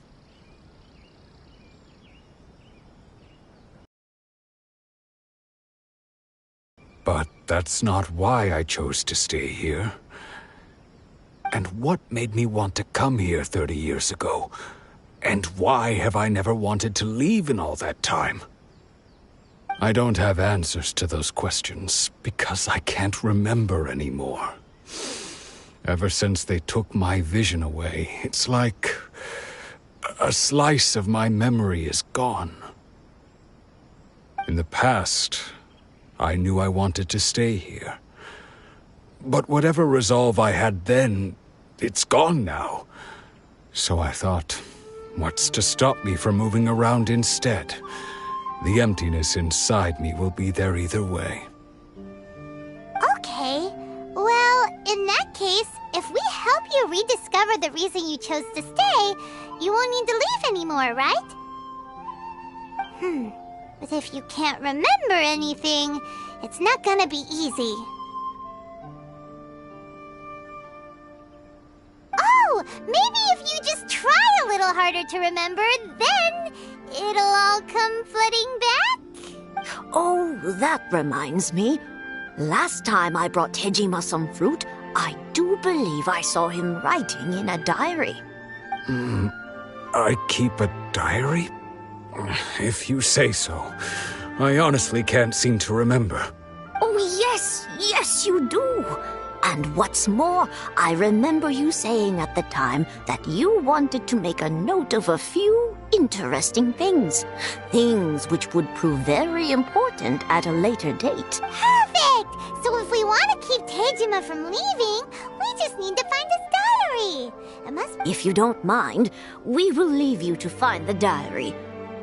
Speaker 20: But that's not why I chose to stay here. And what made me want to come here 30 years ago? And why have I never wanted to leave in all that time? I don't have answers to those questions because I can't remember anymore. Ever since they took my vision away, it's like a slice of my memory is gone. In the past, I knew I wanted to stay here. But whatever resolve I had then, it's gone now. So I thought, what's to stop me from moving around instead? The emptiness inside me will be there either way.
Speaker 3: Okay. Well, in that case, if we help you rediscover the reason you chose to stay, you won't need to leave anymore, right? But if you can't remember anything, it's not gonna be easy. Oh, maybe if you just try a little harder to remember, then it'll all come flooding back?
Speaker 19: Oh, that reminds me. Last time I brought Tejima some fruit, I do believe I saw him writing in a diary.
Speaker 20: I keep a diary? If you say so. I honestly can't seem to remember.
Speaker 19: Oh, yes, you do. And what's more, I remember you saying at the time that you wanted to make a note of a few interesting things. Things which would prove very important at a later date.
Speaker 3: Perfect! So if we want to keep Tejima from leaving, we just need to find his diary. It must be...
Speaker 19: If you don't mind, we will leave you to find the diary.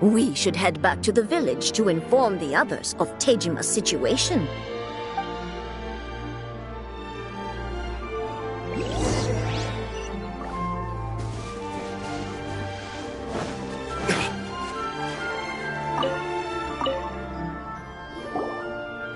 Speaker 19: We should head back to the village to inform the others of Tejima's situation.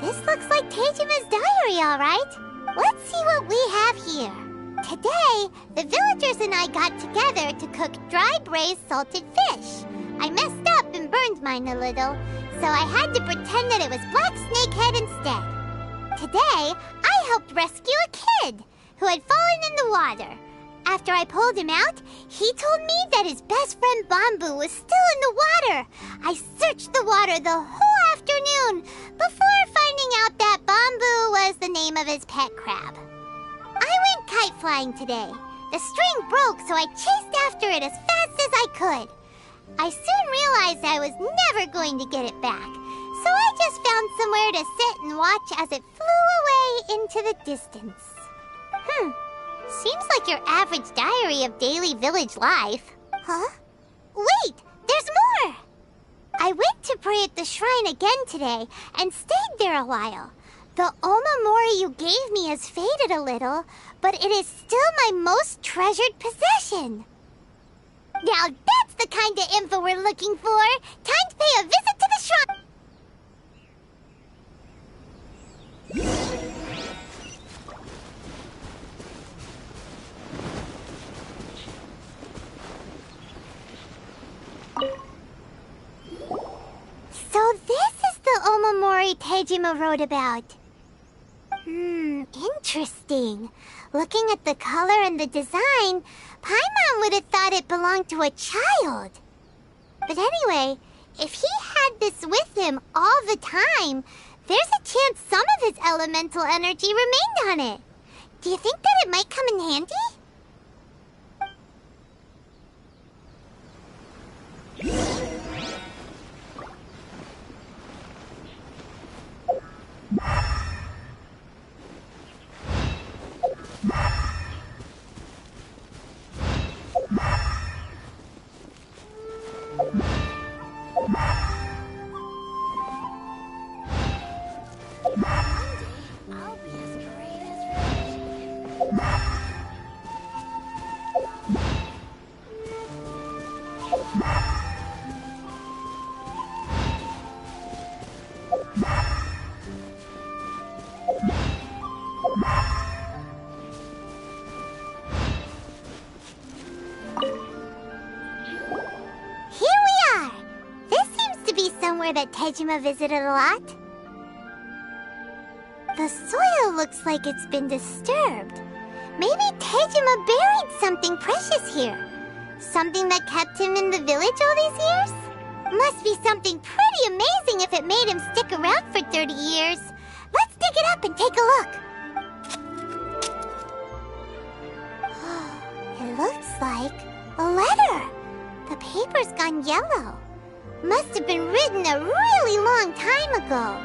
Speaker 3: This looks like Tejima's diary, all right. Let's see what we have here. Today, the villagers and I got together to cook dry braised salted fish. I messed up and burned mine a little, so I had to pretend that it was black snakehead instead. Today, I helped rescue a kid who had fallen in the water. After I pulled him out, he told me that his best friend Bamboo was still in the water. I searched the water the whole afternoon before finding out that Bamboo was the name of his pet crab. I went kite flying today. The string broke, so I chased after it as fast as I could. I soon realized I was never going to get it back, so I just found somewhere to sit and watch as it flew away into the distance. Seems like your average diary of daily village life. Huh? Wait, there's more! I went to pray at the shrine again today and stayed there a while. The omamori you gave me has faded a little, but it is still my most treasured possession. Now that's the kind of info we're looking for. Time to pay a visit to the shrine. So this is the omamori Tejima wrote about. Interesting. Looking at the color and the design, Paimon would have thought it belonged to a child. But anyway, if he had this with him all the time, there's a chance some of his elemental energy remained on it. Do you think that it might come in handy? That Tejima visited a lot. The soil looks like it's been disturbed. Maybe Tejima buried something precious here. Something that kept him in the village all these years? Must be something pretty amazing if it made him stick around for 30 years. Let's dig it up and take a look. It looks like a letter. The paper's gone yellow. Must have been written a really long time ago.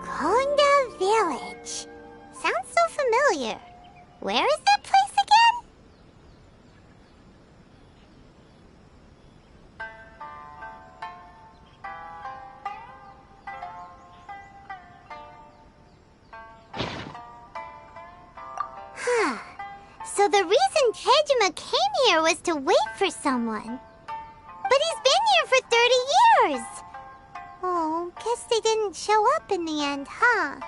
Speaker 3: Konda Village. Sounds so familiar. Where is that place again? So the reason Tejima came here was to wait for someone. But he's been here for 30 years! Oh, guess they didn't show up in the end, huh?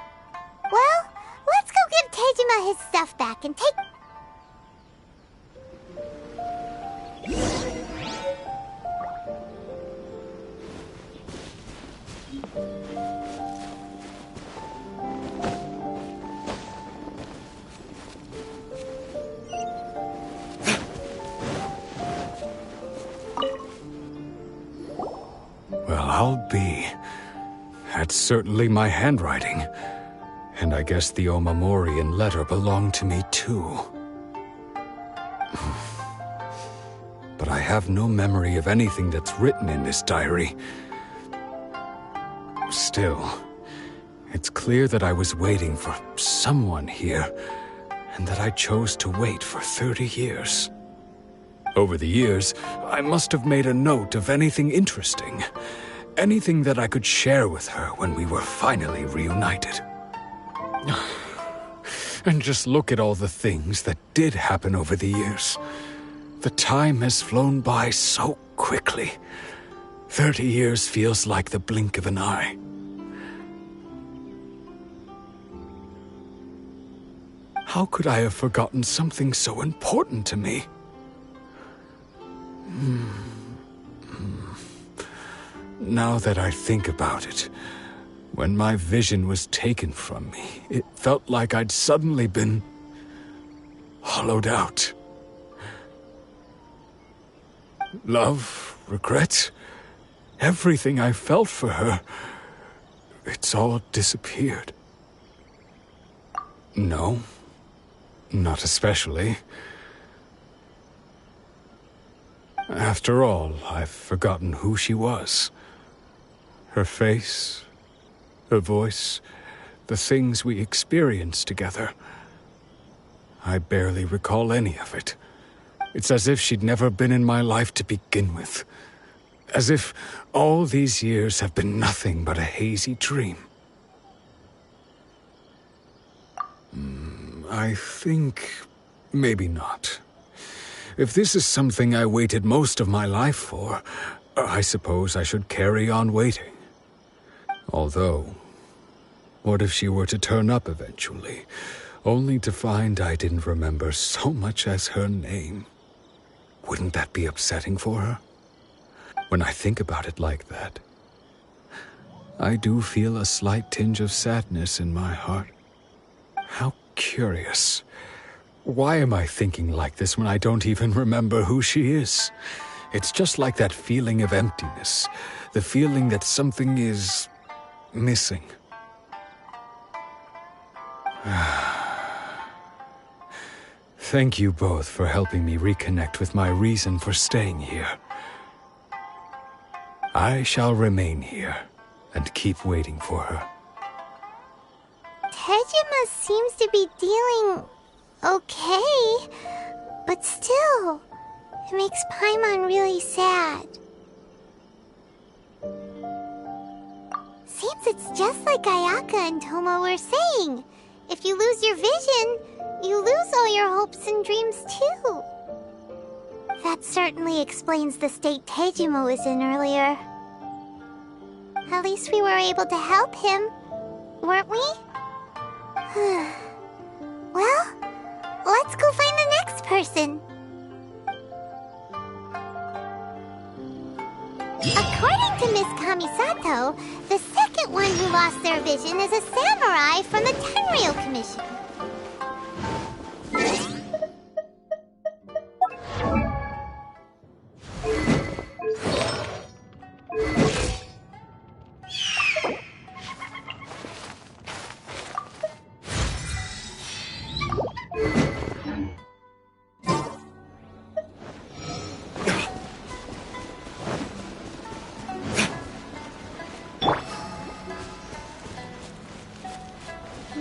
Speaker 3: Well, let's go give Tejima his stuff back and take...
Speaker 20: Well, I'll be. That's certainly my handwriting. And I guess the omamori and letter belong to me too. But I have no memory of anything that's written in this diary. Still, it's clear that I was waiting for someone here, and that I chose to wait for 30 years. Over the years, I must have made a note of anything interesting. Anything that I could share with her when we were finally reunited. And just look at all the things that did happen over the years. The time has flown by so quickly. 30 years feels like the blink of an eye. How could I have forgotten something so important to me? Now that I think about it, when my vision was taken from me, it felt like I'd suddenly been hollowed out. Love, regret, everything I felt for her, it's all disappeared. No, not especially. After all, I've forgotten who she was. Her face, her voice, the things we experienced together. I barely recall any of it. It's as if she'd never been in my life to begin with. As if all these years have been nothing but a hazy dream. I think maybe not. If this is something I waited most of my life for, I suppose I should carry on waiting. Although, what if she were to turn up eventually, only to find I didn't remember so much as her name? Wouldn't that be upsetting for her? When I think about it like that, I do feel a slight tinge of sadness in my heart. How curious. Why am I thinking like this when I don't even remember who she is? It's just like that feeling of emptiness, the feeling that something is missing. Thank you both for helping me reconnect with my reason for staying here. I shall remain here and keep waiting for her.
Speaker 3: Tejima seems to be dealing okay, but still, it makes Paimon really sad. Seems it's just like Ayaka and Toma were saying. If you lose your vision, you lose all your hopes and dreams too. That certainly explains the state Tejima was in earlier. At least we were able to help him, weren't we? Well, let's go find the next person. According to Miss Kamisato, the second one who lost their vision is a samurai from the Tenryou Commission.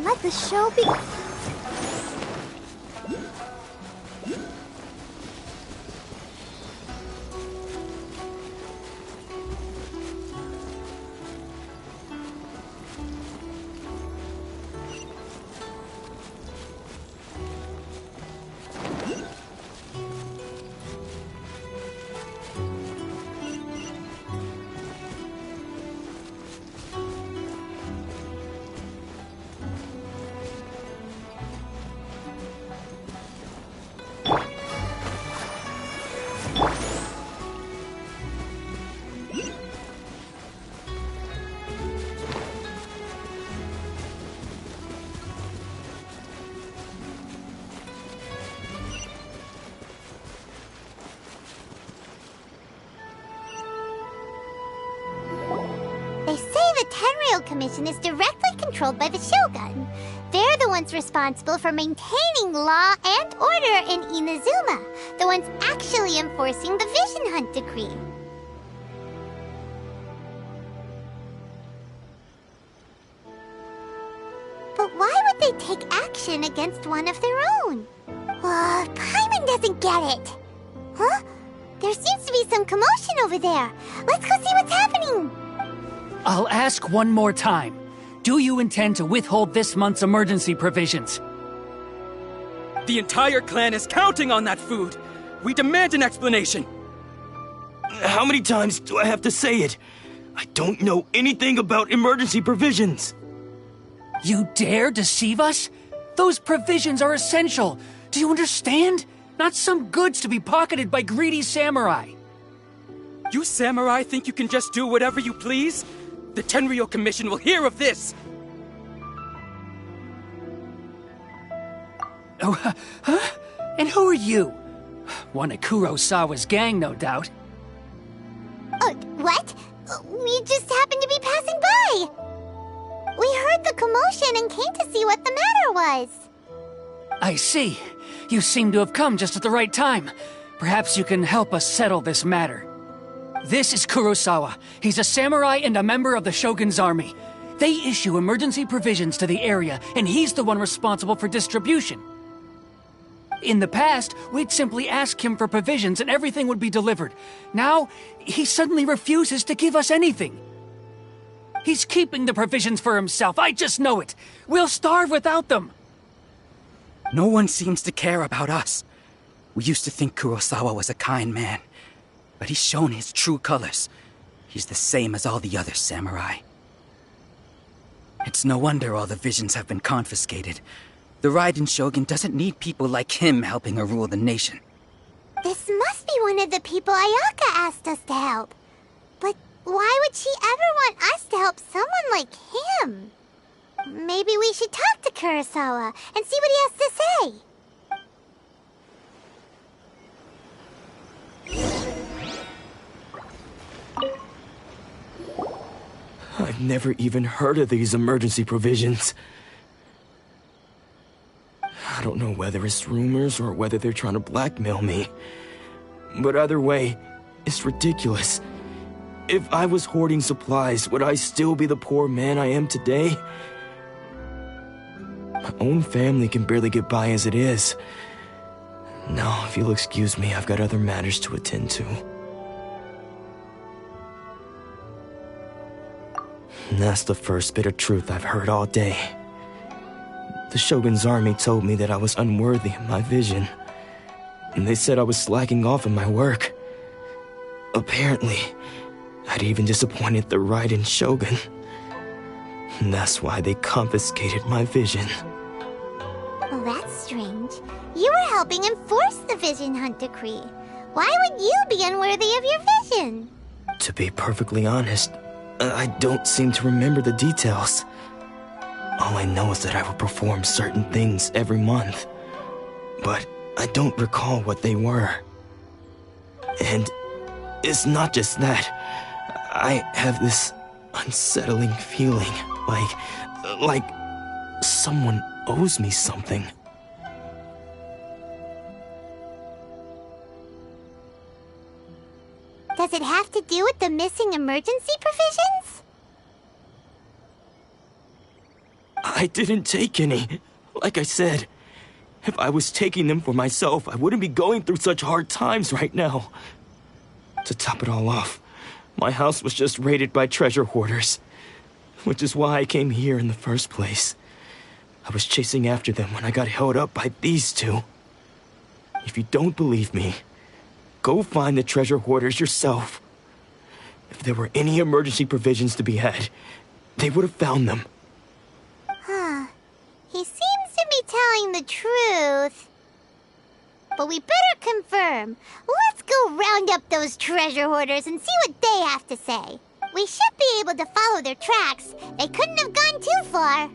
Speaker 3: Let the show begin. Commission is directly controlled by the Shogun. They're the ones responsible for maintaining law and order in Inazuma, the ones actually enforcing the Vision Hunt decree. But why would they take action against one of their own? Paimon doesn't get it. Huh? There seems to be some commotion over there. Let's go see what's happening.
Speaker 8: I'll ask one more time. Do you intend to withhold this month's emergency provisions?
Speaker 21: The entire clan is counting on that food! We demand an explanation!
Speaker 22: How many times do I have to say it? I don't know anything about emergency provisions.
Speaker 8: You dare deceive us? Those provisions are essential. Do you understand? Not some goods to be pocketed by greedy samurai.
Speaker 21: You samurai think you can just do whatever you please? The Tenryou Commission will hear of this!
Speaker 8: Oh, huh? And who are you? One of Kurosawa's gang, no doubt.
Speaker 3: What? We just happened to be passing by. We heard the commotion and came to see what the matter was.
Speaker 8: I see. You seem to have come just at the right time. Perhaps you can help us settle this matter. This is Kurosawa. He's a samurai and a member of the Shogun's army. They issue emergency provisions to the area, and he's the one responsible for distribution. In the past, we'd simply ask him for provisions and everything would be delivered. Now, he suddenly refuses to give us anything. He's keeping the provisions for himself, I just know it. We'll starve without them.
Speaker 21: No one seems to care about us. We used to think Kurosawa was a kind man, but he's shown his true colors. He's the same as all the other samurai. It's no wonder all the visions have been confiscated. The Raiden Shogun doesn't need people like him helping her rule the nation.
Speaker 3: This must be one of the people Ayaka asked us to help. But why would she ever want us to help someone like him? Maybe we should talk to Kurosawa and see what he has to say.
Speaker 22: I've never even heard of these emergency provisions. I don't know whether it's rumors or whether they're trying to blackmail me. But either way, it's ridiculous. If I was hoarding supplies, would I still be the poor man I am today? My own family can barely get by as it is. Now, if you'll excuse me, I've got other matters to attend to. And that's the first bit of truth I've heard all day. The Shogun's army told me that I was unworthy of my vision. And they said I was slacking off in my work. Apparently, I'd even disappointed the Raiden Shogun. And that's why they confiscated my vision.
Speaker 3: Well, that's strange. You were helping enforce the Vision Hunt Decree. Why would you be unworthy of your vision?
Speaker 22: To be perfectly honest, I don't seem to remember the details. All I know is that I would perform certain things every month. But I don't recall what they were. And it's not just that. I have this unsettling feeling, like someone owes me something.
Speaker 3: Does it have to do with the missing emergency provisions?
Speaker 22: I didn't take any. Like I said, if I was taking them for myself, I wouldn't be going through such hard times right now. To top it all off, my house was just raided by treasure hoarders, which is why I came here in the first place. I was chasing after them when I got held up by these two. If you don't believe me, go find the treasure hoarders yourself. If there were any emergency provisions to be had, they would have found them.
Speaker 3: Huh. He seems to be telling the truth. But we better confirm. Let's go round up those treasure hoarders and see what they have to say. We should be able to follow their tracks. They couldn't have gone too far.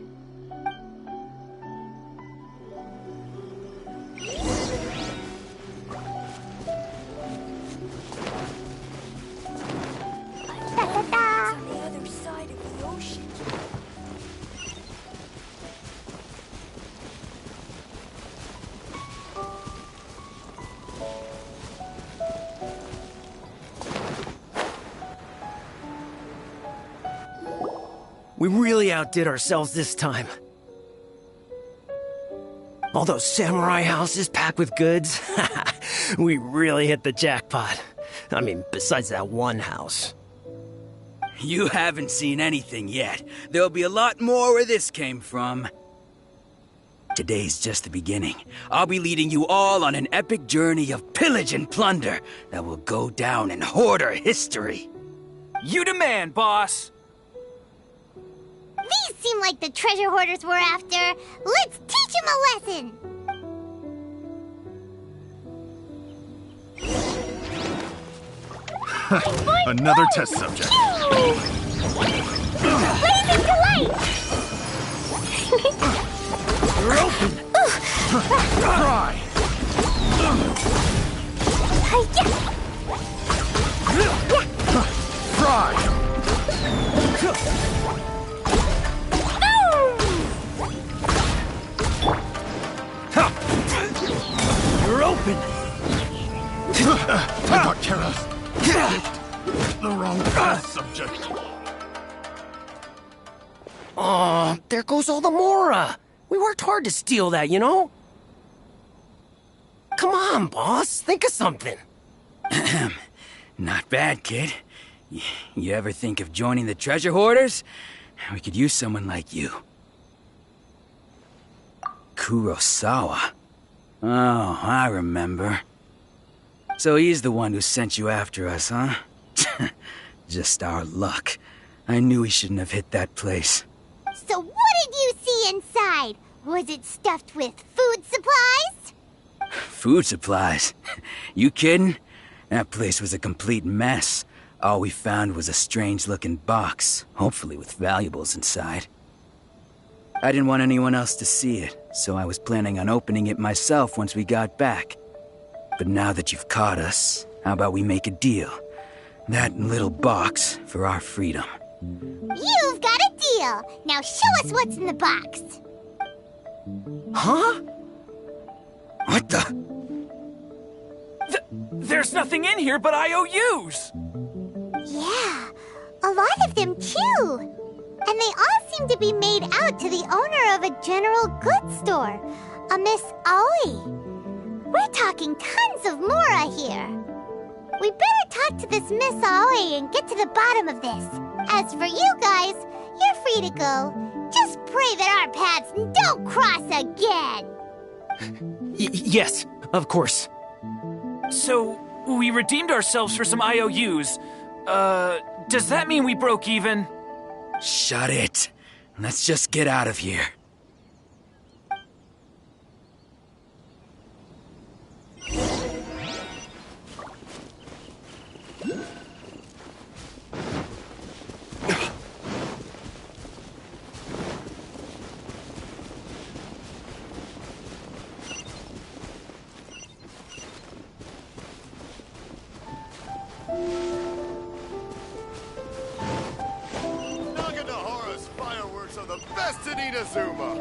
Speaker 18: On the other side of the ocean.
Speaker 7: We really outdid ourselves this time. All those samurai houses packed with goods. We really hit the jackpot. I mean, besides that one house.
Speaker 21: You haven't seen anything yet. There'll be a lot more where this came from. Today's just the beginning. I'll be leading you all on an epic journey of pillage and plunder that will go down in hoarder history.
Speaker 9: You demand, boss!
Speaker 3: These seem like the treasure hoarders we're after. Let's teach them a lesson!
Speaker 10: Another test subject.
Speaker 3: Blazing to light!
Speaker 10: You're open! Try!
Speaker 21: You're open!
Speaker 10: I got careless. Picked the wrong test subject.
Speaker 7: Aw, there goes all the Mora. We worked hard to steal that, you know? Come on, boss. Think of something.
Speaker 21: Not bad, kid. You ever think of joining the treasure hoarders? We could use someone like you. Kurosawa. Oh, I remember. So he's the one who sent you after us, huh? Just our luck. I knew he shouldn't have hit that place.
Speaker 3: So what did you see inside? Was it stuffed with food supplies?
Speaker 21: Food supplies? You kidding? That place was a complete mess. All we found was a strange-looking box, hopefully with valuables inside. I didn't want anyone else to see it, so I was planning on opening it myself once we got back. But now that you've caught us, how about we make a deal? That little box for our freedom.
Speaker 3: You've got a deal! Now show us what's in the box!
Speaker 7: Huh?
Speaker 21: What the?
Speaker 11: There's nothing in here but IOUs!
Speaker 3: Yeah, a lot of them too! And they all seem to be made out to the owner of a general goods store, a Miss Aoi. We're talking tons of Mora here. We better talk to this Miss Aoi and get to the bottom of this. As for you guys, you're free to go. Just pray that our paths don't cross again.
Speaker 7: Yes, of course.
Speaker 11: So, we redeemed ourselves for some IOUs. Does that mean we broke even?
Speaker 21: Shut it. Let's just get out of here.
Speaker 10: The best in Inazuma!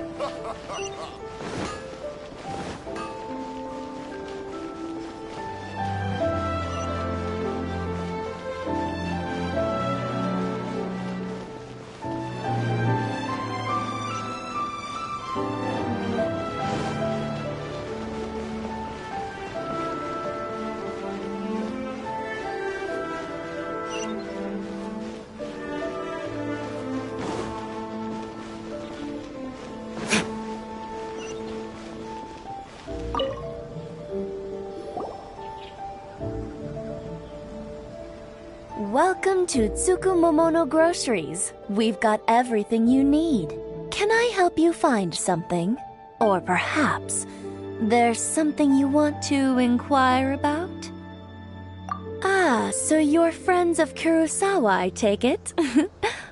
Speaker 6: Welcome to Tsukumomono Groceries. We've got everything you need. Can I help you find something? Or perhaps there's something you want to inquire about? Ah, so you're friends of Kurosawa, I take it?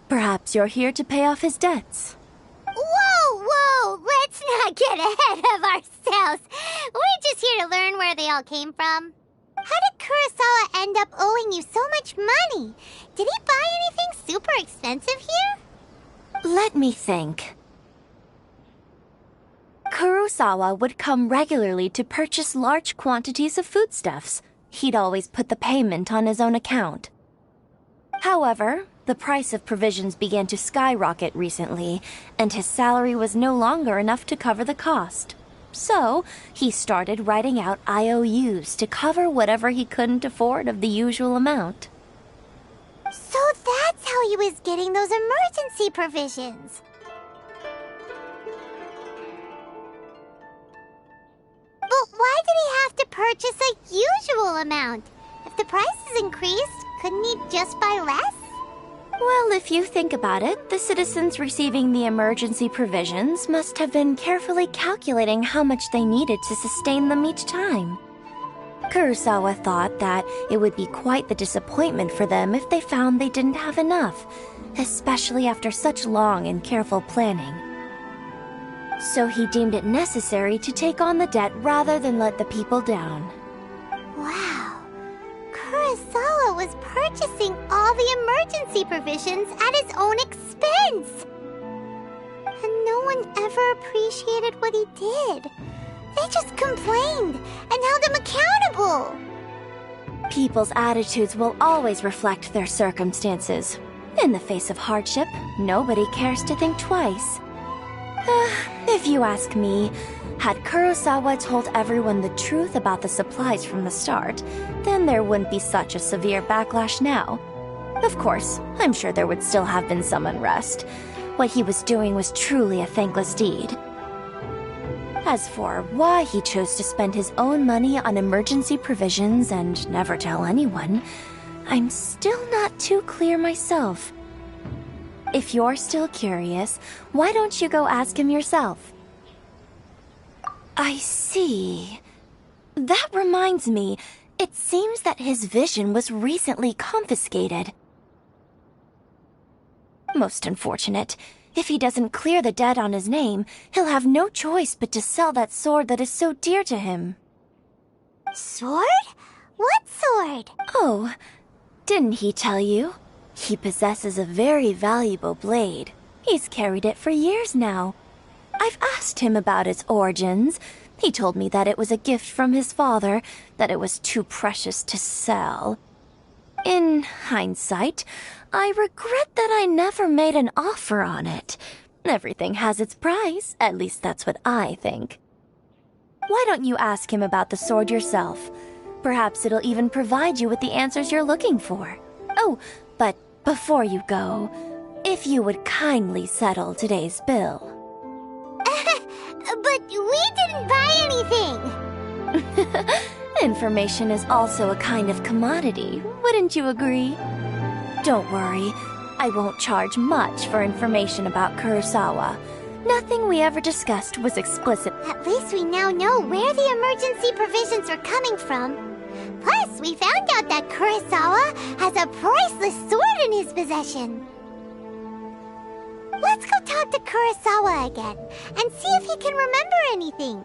Speaker 6: Perhaps you're here to pay off his debts.
Speaker 3: Whoa! Let's not get ahead of ourselves. We're just here to learn where they all came from. How did Kurosawa end up owing you so much money? Did he buy anything super expensive here?
Speaker 6: Let me think. Kurosawa would come regularly to purchase large quantities of foodstuffs. He'd always put the payment on his own account. However, the price of provisions began to skyrocket recently, and his salary was no longer enough to cover the cost. So, he started writing out IOUs to cover whatever he couldn't afford of the usual amount.
Speaker 3: So that's how he was getting those emergency provisions. But why did he have to purchase a usual amount? If the prices increased, couldn't he just buy less?
Speaker 6: Well, if you think about it, the citizens receiving the emergency provisions must have been carefully calculating how much they needed to sustain them each time. Kurosawa thought that it would be quite the disappointment for them if they found they didn't have enough, especially after such long and careful planning. So he deemed it necessary to take on the debt rather than let the people down.
Speaker 3: Wow, Kurosawa was purchasing all the emergency provisions at his own expense. And no one ever appreciated what he did. They just complained and held him accountable.
Speaker 6: People's attitudes will always reflect their circumstances. In the face of hardship, nobody cares to think twice. If you ask me, had Kurosawa told everyone the truth about the supplies from the start, then there wouldn't be such a severe backlash now. Of course, I'm sure there would still have been some unrest. What he was doing was truly a thankless deed. As for why he chose to spend his own money on emergency provisions and never tell anyone, I'm still not too clear myself. If you're still curious, why don't you go ask him yourself? I see. That reminds me, it seems that his vision was recently confiscated. Most unfortunate. If he doesn't clear the debt on his name, he'll have no choice but to sell that sword that is so dear to him.
Speaker 3: Sword? What sword?
Speaker 6: Oh, didn't he tell you? He possesses a very valuable blade. He's carried it for years now. I've asked him about its origins. He told me that it was a gift from his father, that it was too precious to sell. In hindsight, I regret that I never made an offer on it. Everything has its price, at least that's what I think. Why don't you ask him about the sword yourself? Perhaps it'll even provide you with the answers you're looking for. Oh, but before you go, if you would kindly settle today's bill.
Speaker 3: But we didn't buy anything!
Speaker 6: Information is also a kind of commodity, wouldn't you agree? Don't worry, I won't charge much for information about Kurosawa. Nothing we ever discussed was explicit.
Speaker 3: At least we now know where the emergency provisions are coming from. Plus, we found out that Kurosawa has a priceless sword in his possession. Let's go talk to Kurosawa again and see if he can remember anything.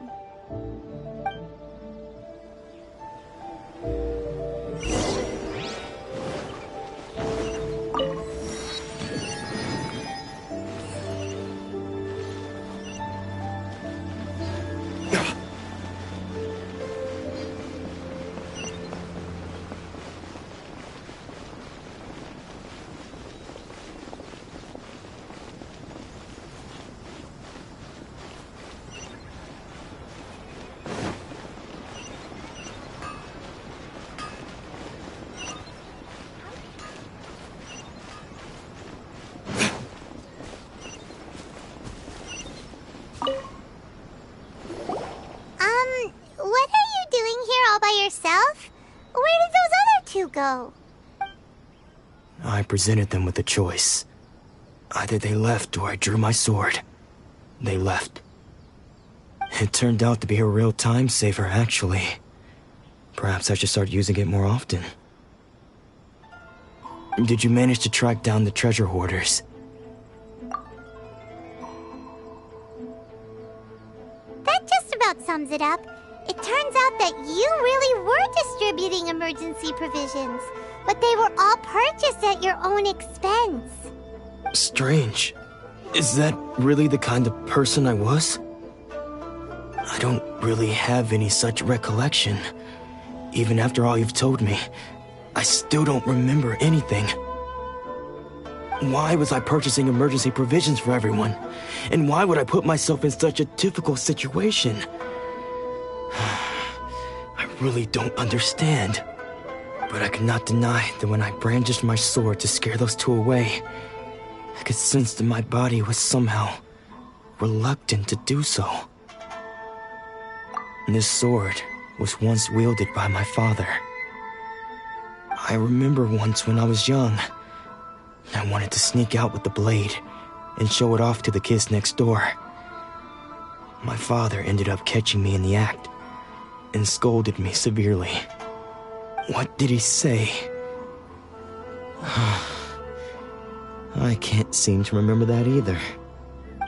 Speaker 3: What are you doing here all by yourself? Where did those other two go?
Speaker 1: I presented them with a choice. Either they left or I drew my sword. They left. It turned out to be a real time saver, actually. Perhaps I should start using it more often. Did you manage to track down the treasure hoarders?
Speaker 3: That just about sums it up. It turns out that you really were distributing emergency provisions, but they were all purchased at your own expense.
Speaker 1: Strange. Is that really the kind of person I was? I don't really have any such recollection. Even after all you've told me, I still don't remember anything. Why was I purchasing emergency provisions for everyone? And why would I put myself in such a difficult situation? I really don't understand. But I cannot deny that when I brandished my sword to scare those two away, I could sense that my body was somehow reluctant to do so. This sword was once wielded by my father. I remember once when I was young, I wanted to sneak out with the blade and show it off to the kids next door. My father ended up catching me in the act and scolded me severely. What did he say? I can't seem to remember that either.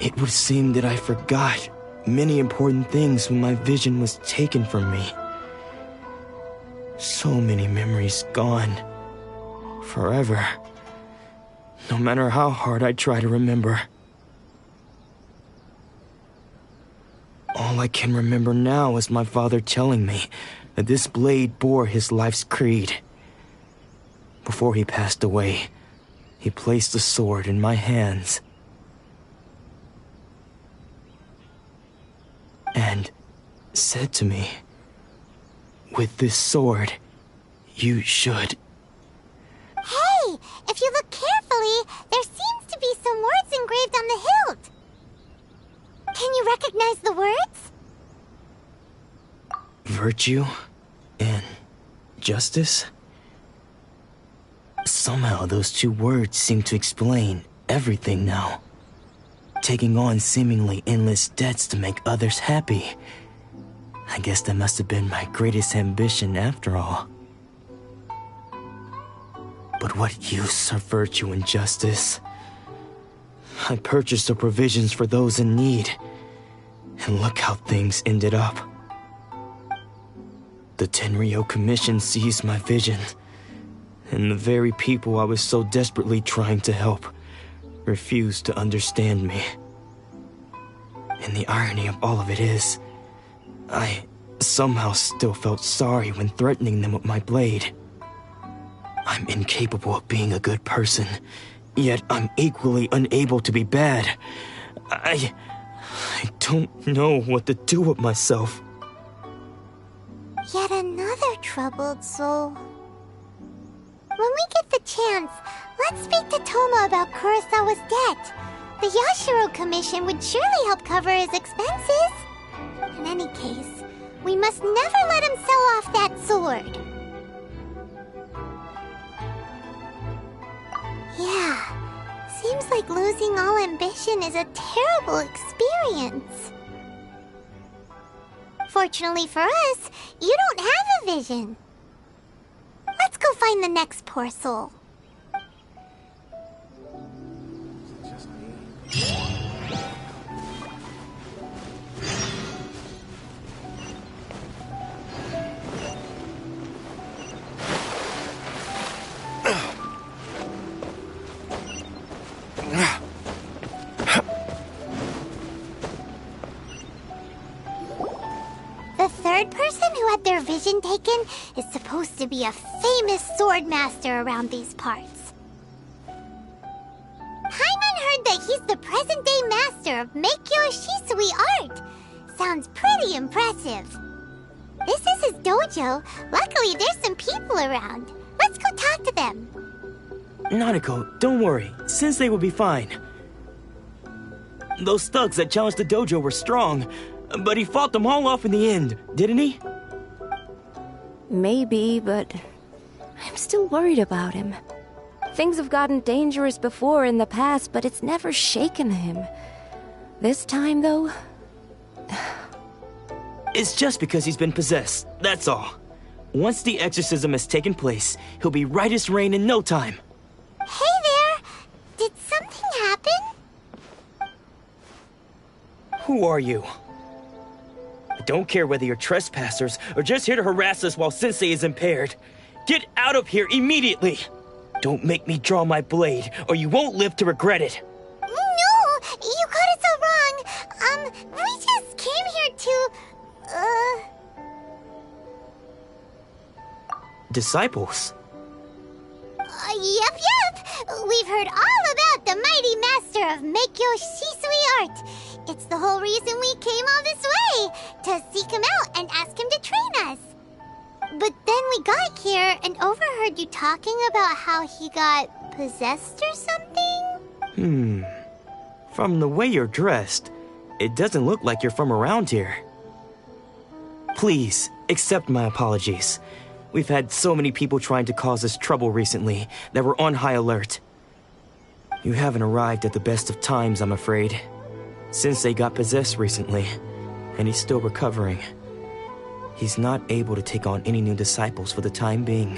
Speaker 1: It would seem that I forgot many important things when my vision was taken from me. So many memories gone. Forever. No matter how hard I try to remember. All I can remember now is my father telling me that this blade bore his life's creed. Before he passed away, he placed the sword in my hands. And said to me, "With this sword, you should..."
Speaker 3: Hey, if you look carefully, there seems to be some words engraved on the hilt. Can you recognize the words?
Speaker 1: Virtue and justice? Somehow those two words seem to explain everything now. Taking on seemingly endless debts to make others happy. I guess that must have been my greatest ambition after all. But what use are virtue and justice? I purchased the provisions for those in need, and look how things ended up. The Tenryo Commission seized my vision, and the very people I was so desperately trying to help refused to understand me. And the irony of all of it is, I somehow still felt sorry when threatening them with my blade. I'm incapable of being a good person, yet I'm equally unable to be bad. I don't know what to do with myself.
Speaker 3: Yet another troubled soul. When we get the chance, let's speak to Toma about Kurosawa's debt. The Yashiro Commission would surely help cover his expenses. In any case, we must never let him sell off that sword. Yeah, seems like losing all ambition is a terrible experience. Fortunately for us, you don't have a vision. Let's go find the next poor soul. The third person who had their vision taken is supposed to be a famous sword master around these parts. Paimon heard that he's the present-day master of Meikyo Shisui art. Sounds pretty impressive. This is his dojo. Luckily, there's some people around. Let's go talk to them.
Speaker 1: Nanako, don't worry. Sensei will be fine. Those thugs that challenged the dojo were strong, but he fought them all off in the end, didn't he?
Speaker 6: Maybe, but I'm still worried about him. Things have gotten dangerous before in the past, but it's never shaken him. This time, though...
Speaker 1: It's just because he's been possessed, that's all. Once the exorcism has taken place, he'll be right as rain in no time.
Speaker 3: Hey there! Did something happen?
Speaker 1: Who are you? I don't care whether you're trespassers or just here to harass us while Sensei is impaired. Get out of here immediately! Don't make me draw my blade, or you won't live to regret it.
Speaker 3: No! You got it so wrong! We just came here to...
Speaker 1: Disciples?
Speaker 3: Yep! We've heard all about the mighty master of Meikyo Shisui art. It's the whole reason we came all this way, to seek him out and ask him to train us. But then we got here and overheard you talking about how he got possessed or something?
Speaker 1: From the way you're dressed, it doesn't look like you're from around here. Please, accept my apologies. We've had so many people trying to cause us trouble recently that we're on high alert. You haven't arrived at the best of times, I'm afraid. Sensei got possessed recently, and he's still recovering. He's not able to take on any new disciples for the time being.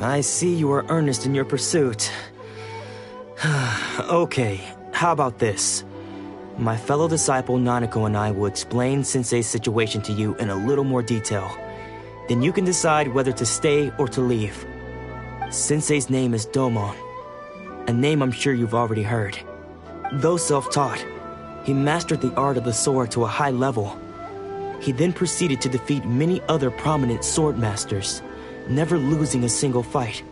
Speaker 1: I see you are earnest in your pursuit. Okay, how about this? My fellow disciple Nanako and I will explain Sensei's situation to you in a little more detail. Then you can decide whether to stay or to leave. Sensei's name is Domon, a name I'm sure you've already heard. Though self-taught, he mastered the art of the sword to a high level. He then proceeded to defeat many other prominent sword masters, never losing a single fight.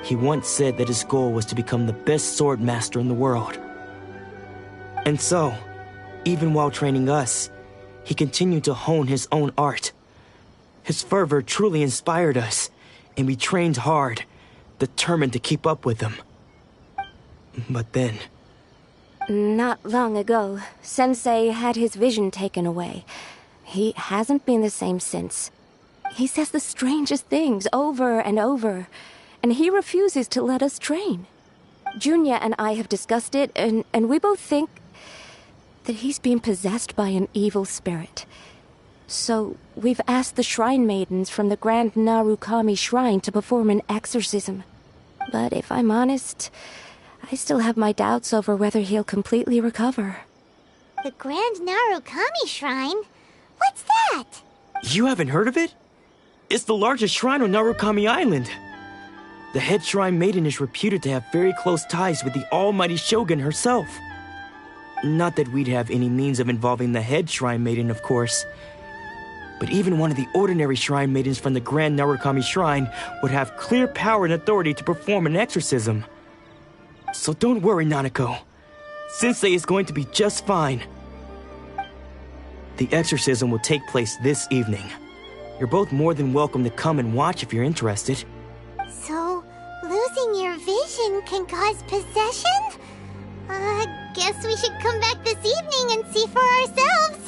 Speaker 1: He once said that his goal was to become the best sword master in the world. And so, even while training us, he continued to hone his own art. His fervor truly inspired us, and we trained hard, determined to keep up with him. But then...
Speaker 6: Not long ago, Sensei had his vision taken away. He hasn't been the same since. He says the strangest things over and over, and he refuses to let us train. Junya and I have discussed it, and we both think that he's being possessed by an evil spirit. So we've asked the shrine maidens from the Grand Narukami Shrine to perform an exorcism. But if I'm honest, I still have my doubts over whether he'll completely recover.
Speaker 3: The Grand Narukami Shrine? What's that?
Speaker 1: You haven't heard of it? It's the largest shrine on Narukami Island. The head shrine maiden is reputed to have very close ties with the almighty Shogun herself. Not that we'd have any means of involving the head shrine maiden, of course. But even one of the ordinary shrine maidens from the Grand Narukami Shrine would have clear power and authority to perform an exorcism. So don't worry, Nanako. Sensei is going to be just fine. The exorcism will take place this evening. You're both more than welcome to come and watch if you're interested.
Speaker 3: So, losing your vision can cause possession? Guess we should come back this evening and see for ourselves.